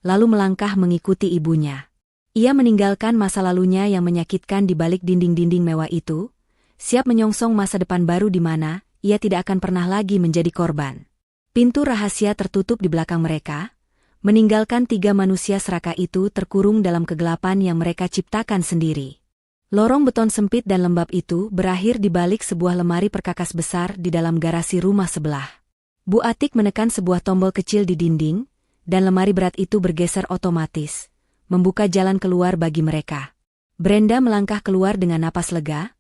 lalu melangkah mengikuti ibunya. Ia meninggalkan masa lalunya yang menyakitkan di balik dinding-dinding mewah itu, siap menyongsong masa depan baru di mana ia tidak akan pernah lagi menjadi korban. Pintu rahasia tertutup di belakang mereka, meninggalkan 3 manusia serakah itu terkurung dalam kegelapan yang mereka ciptakan sendiri. Lorong beton sempit dan lembab itu berakhir di balik sebuah lemari perkakas besar di dalam garasi rumah sebelah. Bu Atik menekan sebuah tombol kecil di dinding, dan lemari berat itu bergeser otomatis, membuka jalan keluar bagi mereka. Brenda melangkah keluar dengan napas lega,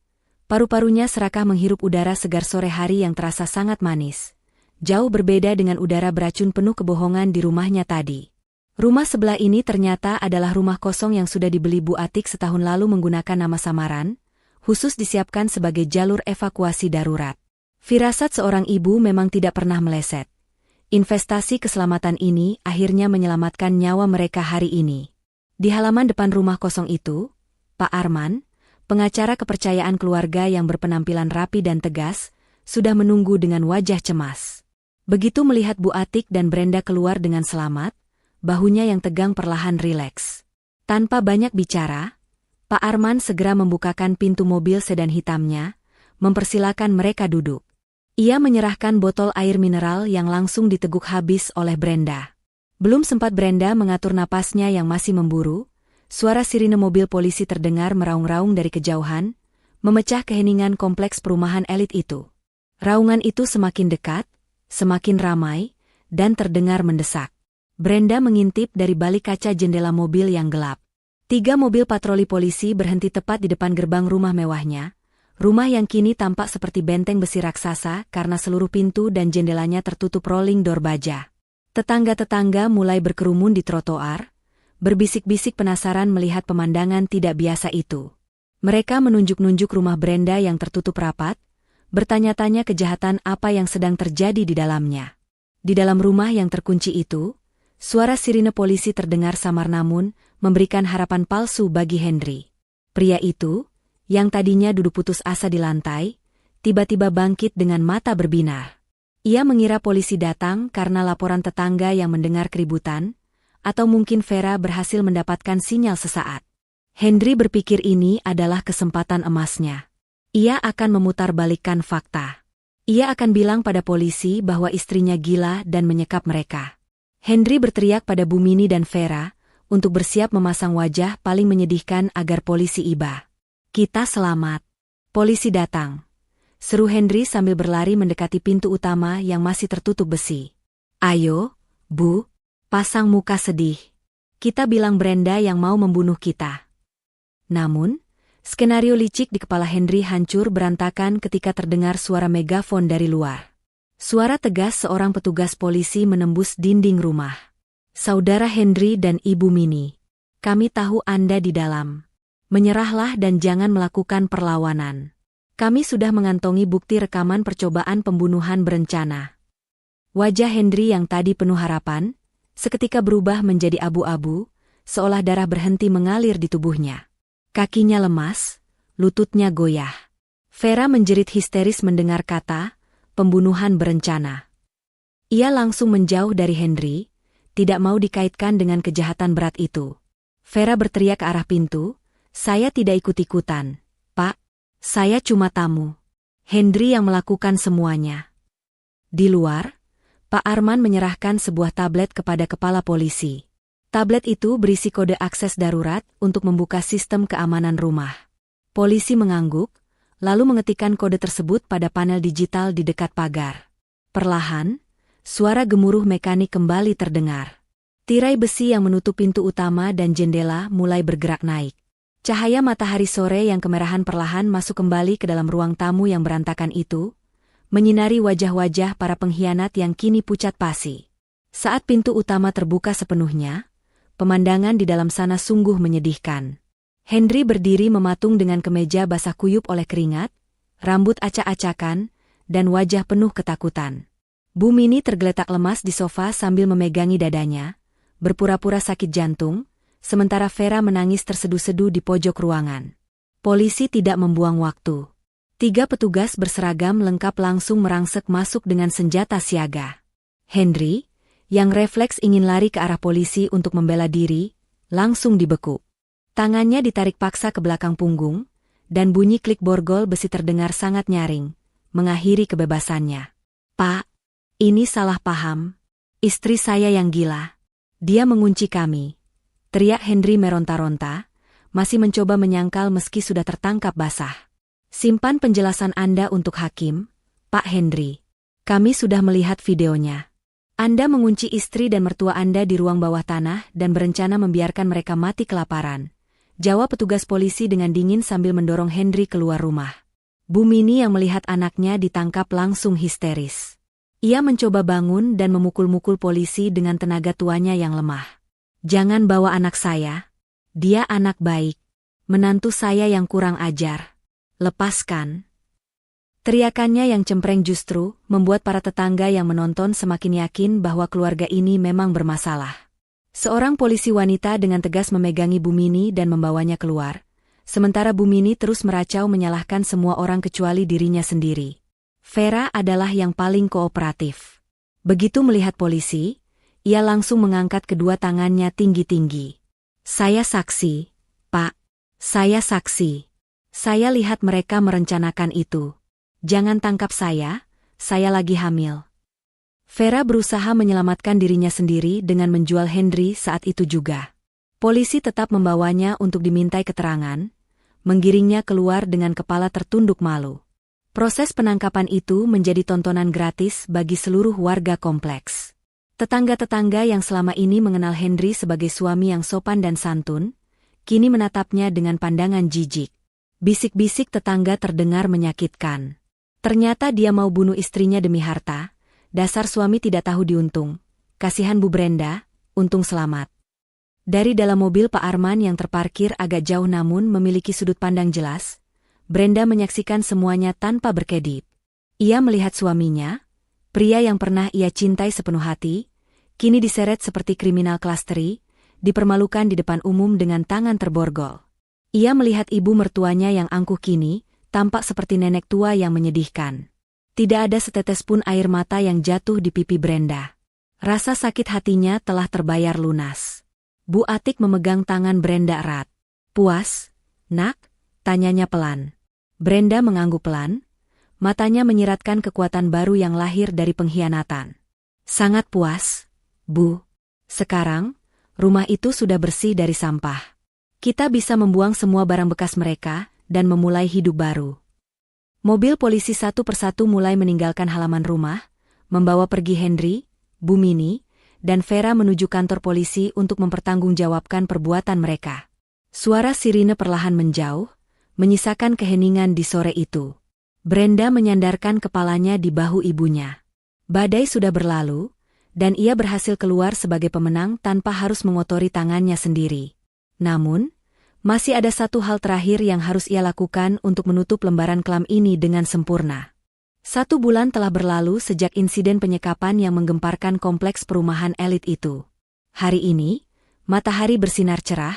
paru-parunya serakah menghirup udara segar sore hari yang terasa sangat manis. Jauh berbeda dengan udara beracun penuh kebohongan di rumahnya tadi. Rumah sebelah ini ternyata adalah rumah kosong yang sudah dibeli Bu Atik setahun lalu menggunakan nama samaran, khusus disiapkan sebagai jalur evakuasi darurat. Firasat seorang ibu memang tidak pernah meleset. Investasi keselamatan ini akhirnya menyelamatkan nyawa mereka hari ini. Di halaman depan rumah kosong itu, Pak Arman, pengacara kepercayaan keluarga yang berpenampilan rapi dan tegas, sudah menunggu dengan wajah cemas. Begitu melihat Bu Atik dan Brenda keluar dengan selamat, bahunya yang tegang perlahan rileks. Tanpa banyak bicara, Pak Arman segera membukakan pintu mobil sedan hitamnya, mempersilakan mereka duduk. Ia menyerahkan botol air mineral yang langsung diteguk habis oleh Brenda. Belum sempat Brenda mengatur napasnya yang masih memburu, suara sirine mobil polisi terdengar meraung-raung dari kejauhan, memecah keheningan kompleks perumahan elit itu. Raungan itu semakin dekat, semakin ramai, dan terdengar mendesak. Brenda mengintip dari balik kaca jendela mobil yang gelap. 3 mobil patroli polisi berhenti tepat di depan gerbang rumah mewahnya, rumah yang kini tampak seperti benteng besi raksasa karena seluruh pintu dan jendelanya tertutup rolling door baja. Tetangga-tetangga mulai berkerumun di trotoar, berbisik-bisik penasaran melihat pemandangan tidak biasa itu. Mereka menunjuk-nunjuk rumah Brenda yang tertutup rapat, bertanya-tanya kejahatan apa yang sedang terjadi di dalamnya. Di dalam rumah yang terkunci itu, Suara sirine polisi terdengar samar namun memberikan harapan palsu bagi Henry. Pria itu, yang tadinya duduk putus asa di lantai, tiba-tiba bangkit dengan mata berbinar. Ia mengira polisi datang karena laporan tetangga yang mendengar keributan, atau mungkin Vera berhasil mendapatkan sinyal sesaat. Henry berpikir ini adalah kesempatan emasnya. Ia akan memutarbalikkan fakta. Ia akan bilang pada polisi bahwa istrinya gila dan menyekap mereka. Henry berteriak pada Bumini dan Vera untuk bersiap memasang wajah paling menyedihkan agar polisi iba. "Kita selamat." Polisi datang. Seru Henry sambil berlari mendekati pintu utama yang masih tertutup besi. "Ayo, Bu, pasang muka sedih. Kita bilang Brenda yang mau membunuh kita." Namun, skenario licik di kepala Henry hancur berantakan ketika terdengar suara megafon dari luar. Suara tegas seorang petugas polisi menembus dinding rumah. "Saudara Henry dan Ibu Mini, kami tahu Anda di dalam. Menyerahlah dan jangan melakukan perlawanan. Kami sudah mengantongi bukti rekaman percobaan pembunuhan berencana." Wajah Henry yang tadi penuh harapan, seketika berubah menjadi abu-abu, seolah darah berhenti mengalir di tubuhnya. Kakinya lemas, lututnya goyah. Vera menjerit histeris mendengar kata, "pembunuhan berencana." Ia langsung menjauh dari Henry, tidak mau dikaitkan dengan kejahatan berat itu. Vera berteriak ke arah pintu, "Saya tidak ikut-ikutan, Pak. Saya cuma tamu." Henry yang melakukan semuanya. Di luar, Pak Arman menyerahkan sebuah tablet kepada kepala polisi. Tablet itu berisi kode akses darurat untuk membuka sistem keamanan rumah. Polisi mengangguk, lalu mengetikkan kode tersebut pada panel digital di dekat pagar. Perlahan, suara gemuruh mekanik kembali terdengar. Tirai besi yang menutup pintu utama dan jendela mulai bergerak naik. Cahaya matahari sore yang kemerahan perlahan masuk kembali ke dalam ruang tamu yang berantakan itu, menyinari wajah-wajah para pengkhianat yang kini pucat pasi. Saat pintu utama terbuka sepenuhnya, pemandangan di dalam sana sungguh menyedihkan. Henry berdiri mematung dengan kemeja basah kuyup oleh keringat, rambut acak-acakan, dan wajah penuh ketakutan. Bu Mini tergeletak lemas di sofa sambil memegangi dadanya, berpura-pura sakit jantung, sementara Vera menangis terseduh-seduh di pojok ruangan. Polisi tidak membuang waktu. 3 petugas berseragam lengkap langsung merangsek masuk dengan senjata siaga. Henry, yang refleks ingin lari ke arah polisi untuk membela diri, langsung dibekuk. Tangannya ditarik paksa ke belakang punggung, dan bunyi klik borgol besi terdengar sangat nyaring, mengakhiri kebebasannya. "Pak, ini salah paham. Istri saya yang gila. Dia mengunci kami," teriak Henry meronta-ronta, masih mencoba menyangkal meski sudah tertangkap basah. "Simpan penjelasan Anda untuk hakim, Pak Henry. Kami sudah melihat videonya. Anda mengunci istri dan mertua Anda di ruang bawah tanah dan berencana membiarkan mereka mati kelaparan," jawab petugas polisi dengan dingin sambil mendorong Henry keluar rumah. Bu Mini yang melihat anaknya ditangkap langsung histeris. Ia mencoba bangun dan memukul-mukul polisi dengan tenaga tuanya yang lemah. "Jangan bawa anak saya. Dia anak baik. Menantu saya yang kurang ajar. Lepaskan." Teriakannya yang cempreng justru membuat para tetangga yang menonton semakin yakin bahwa keluarga ini memang bermasalah. Seorang polisi wanita dengan tegas memegangi Bu Mini dan membawanya keluar, sementara Bu Mini terus meracau menyalahkan semua orang kecuali dirinya sendiri. Vera adalah yang paling kooperatif. Begitu melihat polisi, ia langsung mengangkat kedua tangannya tinggi-tinggi. "Saya saksi, Pak. Saya saksi. Saya lihat mereka merencanakan itu. Jangan tangkap saya lagi hamil." Vera berusaha menyelamatkan dirinya sendiri dengan menjual Henry saat itu juga. Polisi tetap membawanya untuk dimintai keterangan, menggiringnya keluar dengan kepala tertunduk malu. Proses penangkapan itu menjadi tontonan gratis bagi seluruh warga kompleks. Tetangga-tetangga yang selama ini mengenal Henry sebagai suami yang sopan dan santun, kini menatapnya dengan pandangan jijik. Bisik-bisik tetangga terdengar menyakitkan. Ternyata dia mau bunuh istrinya demi harta. Dasar suami tidak tahu diuntung. Kasihan Bu Brenda, untung selamat. Dari dalam mobil Pak Arman yang terparkir agak jauh namun memiliki sudut pandang jelas, Brenda menyaksikan semuanya tanpa berkedip. Ia melihat suaminya, pria yang pernah ia cintai sepenuh hati, kini diseret seperti kriminal kelas teri, dipermalukan di depan umum dengan tangan terborgol. Ia melihat ibu mertuanya yang angkuh kini, tampak seperti nenek tua yang menyedihkan. Tidak ada setetes pun air mata yang jatuh di pipi Brenda. Rasa sakit hatinya telah terbayar lunas. Bu Atik memegang tangan Brenda erat. "Puas, nak?" tanyanya pelan. Brenda mengangguk pelan, matanya menyiratkan kekuatan baru yang lahir dari pengkhianatan. "Sangat puas, Bu. Sekarang, rumah itu sudah bersih dari sampah. Kita bisa membuang semua barang bekas mereka dan memulai hidup baru." Mobil polisi satu persatu mulai meninggalkan halaman rumah, membawa pergi Henry, Bu Mini, dan Vera menuju kantor polisi untuk mempertanggungjawabkan perbuatan mereka. Suara sirine perlahan menjauh, menyisakan keheningan di sore itu. Brenda menyandarkan kepalanya di bahu ibunya. Badai sudah berlalu, dan ia berhasil keluar sebagai pemenang tanpa harus mengotori tangannya sendiri. Namun, masih ada satu hal terakhir yang harus ia lakukan untuk menutup lembaran kelam ini dengan sempurna. 1 bulan telah berlalu sejak insiden penyekapan yang menggemparkan kompleks perumahan elit itu. Hari ini, matahari bersinar cerah,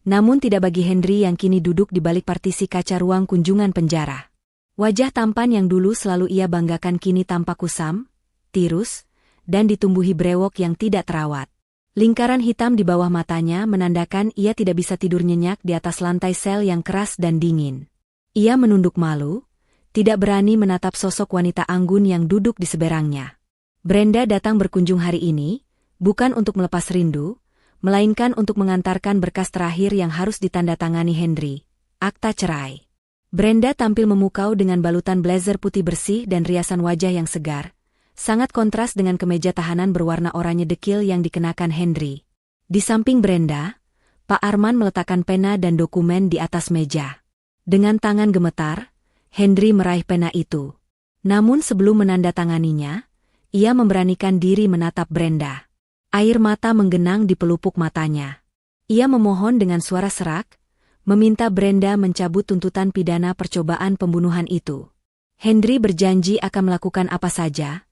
namun tidak bagi Henry yang kini duduk di balik partisi kaca ruang kunjungan penjara. Wajah tampan yang dulu selalu ia banggakan kini tampak kusam, tirus, dan ditumbuhi brewok yang tidak terawat. Lingkaran hitam di bawah matanya menandakan ia tidak bisa tidur nyenyak di atas lantai sel yang keras dan dingin. Ia menunduk malu, tidak berani menatap sosok wanita anggun yang duduk di seberangnya. Brenda datang berkunjung hari ini, bukan untuk melepas rindu, melainkan untuk mengantarkan berkas terakhir yang harus ditandatangani Henry, akta cerai. Brenda tampil memukau dengan balutan blazer putih bersih dan riasan wajah yang segar, sangat kontras dengan kemeja tahanan berwarna oranye dekil yang dikenakan Henry. Di samping Brenda, Pak Arman meletakkan pena dan dokumen di atas meja. Dengan tangan gemetar, Henry meraih pena itu. Namun sebelum menandatanganinya, ia memberanikan diri menatap Brenda. Air mata menggenang di pelupuk matanya. Ia memohon dengan suara serak, meminta Brenda mencabut tuntutan pidana percobaan pembunuhan itu. Henry berjanji akan melakukan apa saja,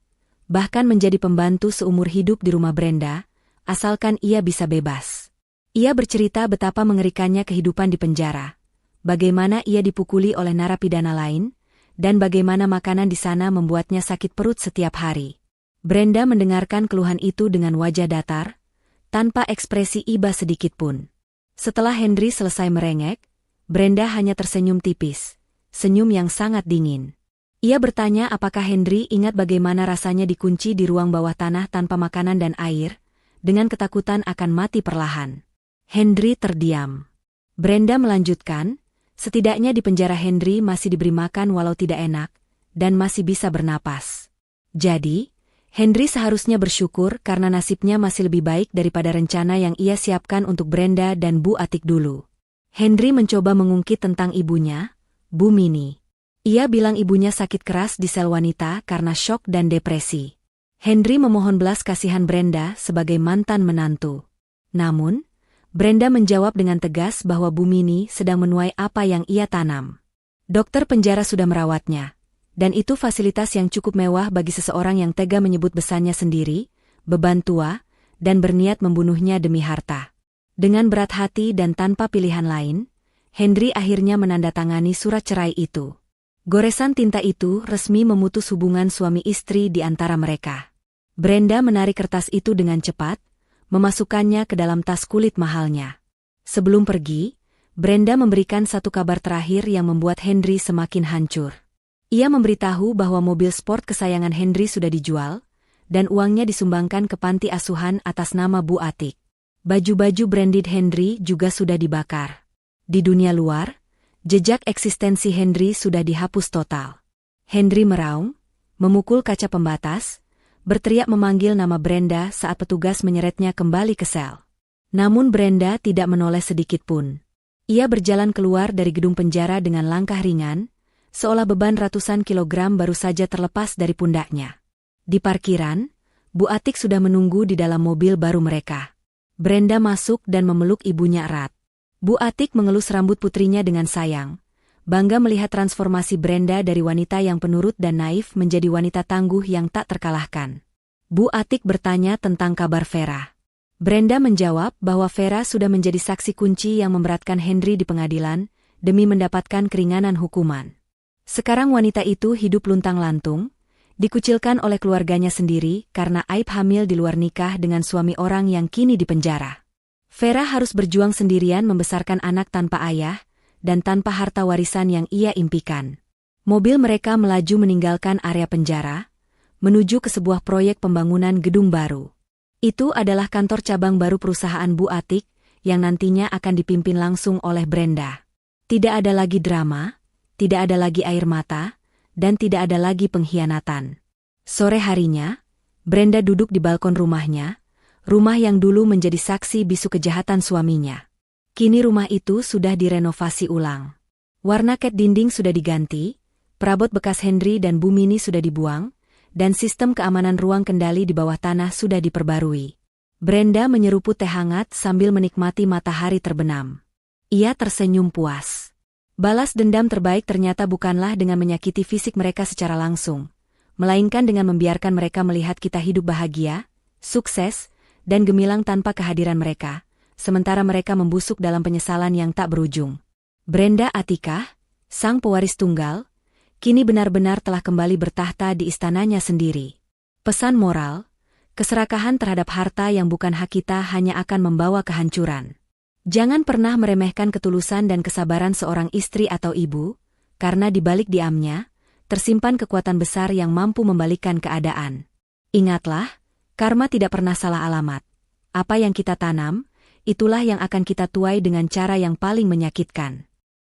bahkan menjadi pembantu seumur hidup di rumah Brenda, asalkan ia bisa bebas. Ia bercerita betapa mengerikannya kehidupan di penjara, bagaimana ia dipukuli oleh narapidana lain, dan bagaimana makanan di sana membuatnya sakit perut setiap hari. Brenda mendengarkan keluhan itu dengan wajah datar, tanpa ekspresi iba sedikitpun. Setelah Henry selesai merengek, Brenda hanya tersenyum tipis, senyum yang sangat dingin. Ia bertanya apakah Henry ingat bagaimana rasanya dikunci di ruang bawah tanah tanpa makanan dan air, dengan ketakutan akan mati perlahan. Henry terdiam. Brenda melanjutkan, setidaknya di penjara Henry masih diberi makan walau tidak enak, dan masih bisa bernapas. Jadi, Henry seharusnya bersyukur karena nasibnya masih lebih baik daripada rencana yang ia siapkan untuk Brenda dan Bu Atik dulu. Henry mencoba mengungkit tentang ibunya, Bu Mini. Ia bilang ibunya sakit keras di sel wanita karena syok dan depresi. Henry memohon belas kasihan Brenda sebagai mantan menantu. Namun, Brenda menjawab dengan tegas bahwa Bu Mini sedang menuai apa yang ia tanam. Dokter penjara sudah merawatnya, dan itu fasilitas yang cukup mewah bagi seseorang yang tega menyebut besannya sendiri, beban tua, dan berniat membunuhnya demi harta. Dengan berat hati dan tanpa pilihan lain, Henry akhirnya menandatangani surat cerai itu. Goresan tinta itu resmi memutus hubungan suami istri di antara mereka. Brenda menarik kertas itu dengan cepat, memasukkannya ke dalam tas kulit mahalnya. Sebelum pergi, Brenda memberikan satu kabar terakhir yang membuat Henry semakin hancur. Ia memberitahu bahwa mobil sport kesayangan Henry sudah dijual, dan uangnya disumbangkan ke panti asuhan atas nama Bu Atik. Baju-baju branded Henry juga sudah dibakar. Di dunia luar, jejak eksistensi Henry sudah dihapus total. Henry meraung, memukul kaca pembatas, berteriak memanggil nama Brenda saat petugas menyeretnya kembali ke sel. Namun Brenda tidak menoleh sedikitpun. Ia berjalan keluar dari gedung penjara dengan langkah ringan, seolah beban ratusan kilogram baru saja terlepas dari pundaknya. Di parkiran, Bu Atik sudah menunggu di dalam mobil baru mereka. Brenda masuk dan memeluk ibunya erat. Bu Atik mengelus rambut putrinya dengan sayang, bangga melihat transformasi Brenda dari wanita yang penurut dan naif menjadi wanita tangguh yang tak terkalahkan. Bu Atik bertanya tentang kabar Vera. Brenda menjawab bahwa Vera sudah menjadi saksi kunci yang memberatkan Henry di pengadilan demi mendapatkan keringanan hukuman. Sekarang wanita itu hidup luntang-lantung, dikucilkan oleh keluarganya sendiri karena aib hamil di luar nikah dengan suami orang yang kini dipenjara. Vera harus berjuang sendirian membesarkan anak tanpa ayah dan tanpa harta warisan yang ia impikan. Mobil mereka melaju meninggalkan area penjara, menuju ke sebuah proyek pembangunan gedung baru. Itu adalah kantor cabang baru perusahaan Bu Atik, yang nantinya akan dipimpin langsung oleh Brenda. Tidak ada lagi drama, tidak ada lagi air mata, dan tidak ada lagi pengkhianatan. Sore harinya, Brenda duduk di balkon rumahnya, rumah yang dulu menjadi saksi bisu kejahatan suaminya. Kini rumah itu sudah direnovasi ulang. Warna cat dinding sudah diganti, perabot bekas Henry dan Bu Mini sudah dibuang, dan sistem keamanan ruang kendali di bawah tanah sudah diperbarui. Brenda menyeruput teh hangat sambil menikmati matahari terbenam. Ia tersenyum puas. Balas dendam terbaik ternyata bukanlah dengan menyakiti fisik mereka secara langsung, melainkan dengan membiarkan mereka melihat kita hidup bahagia, sukses, dan gemilang tanpa kehadiran mereka, sementara mereka membusuk dalam penyesalan yang tak berujung. Brenda Atikah, sang pewaris tunggal, kini benar-benar telah kembali bertahta di istananya sendiri. Pesan moral, keserakahan terhadap harta yang bukan hak kita hanya akan membawa kehancuran. Jangan pernah meremehkan ketulusan dan kesabaran seorang istri atau ibu, karena di balik diamnya, tersimpan kekuatan besar yang mampu membalikkan keadaan. Ingatlah, karma tidak pernah salah alamat. Apa yang kita tanam, itulah yang akan kita tuai dengan cara yang paling menyakitkan.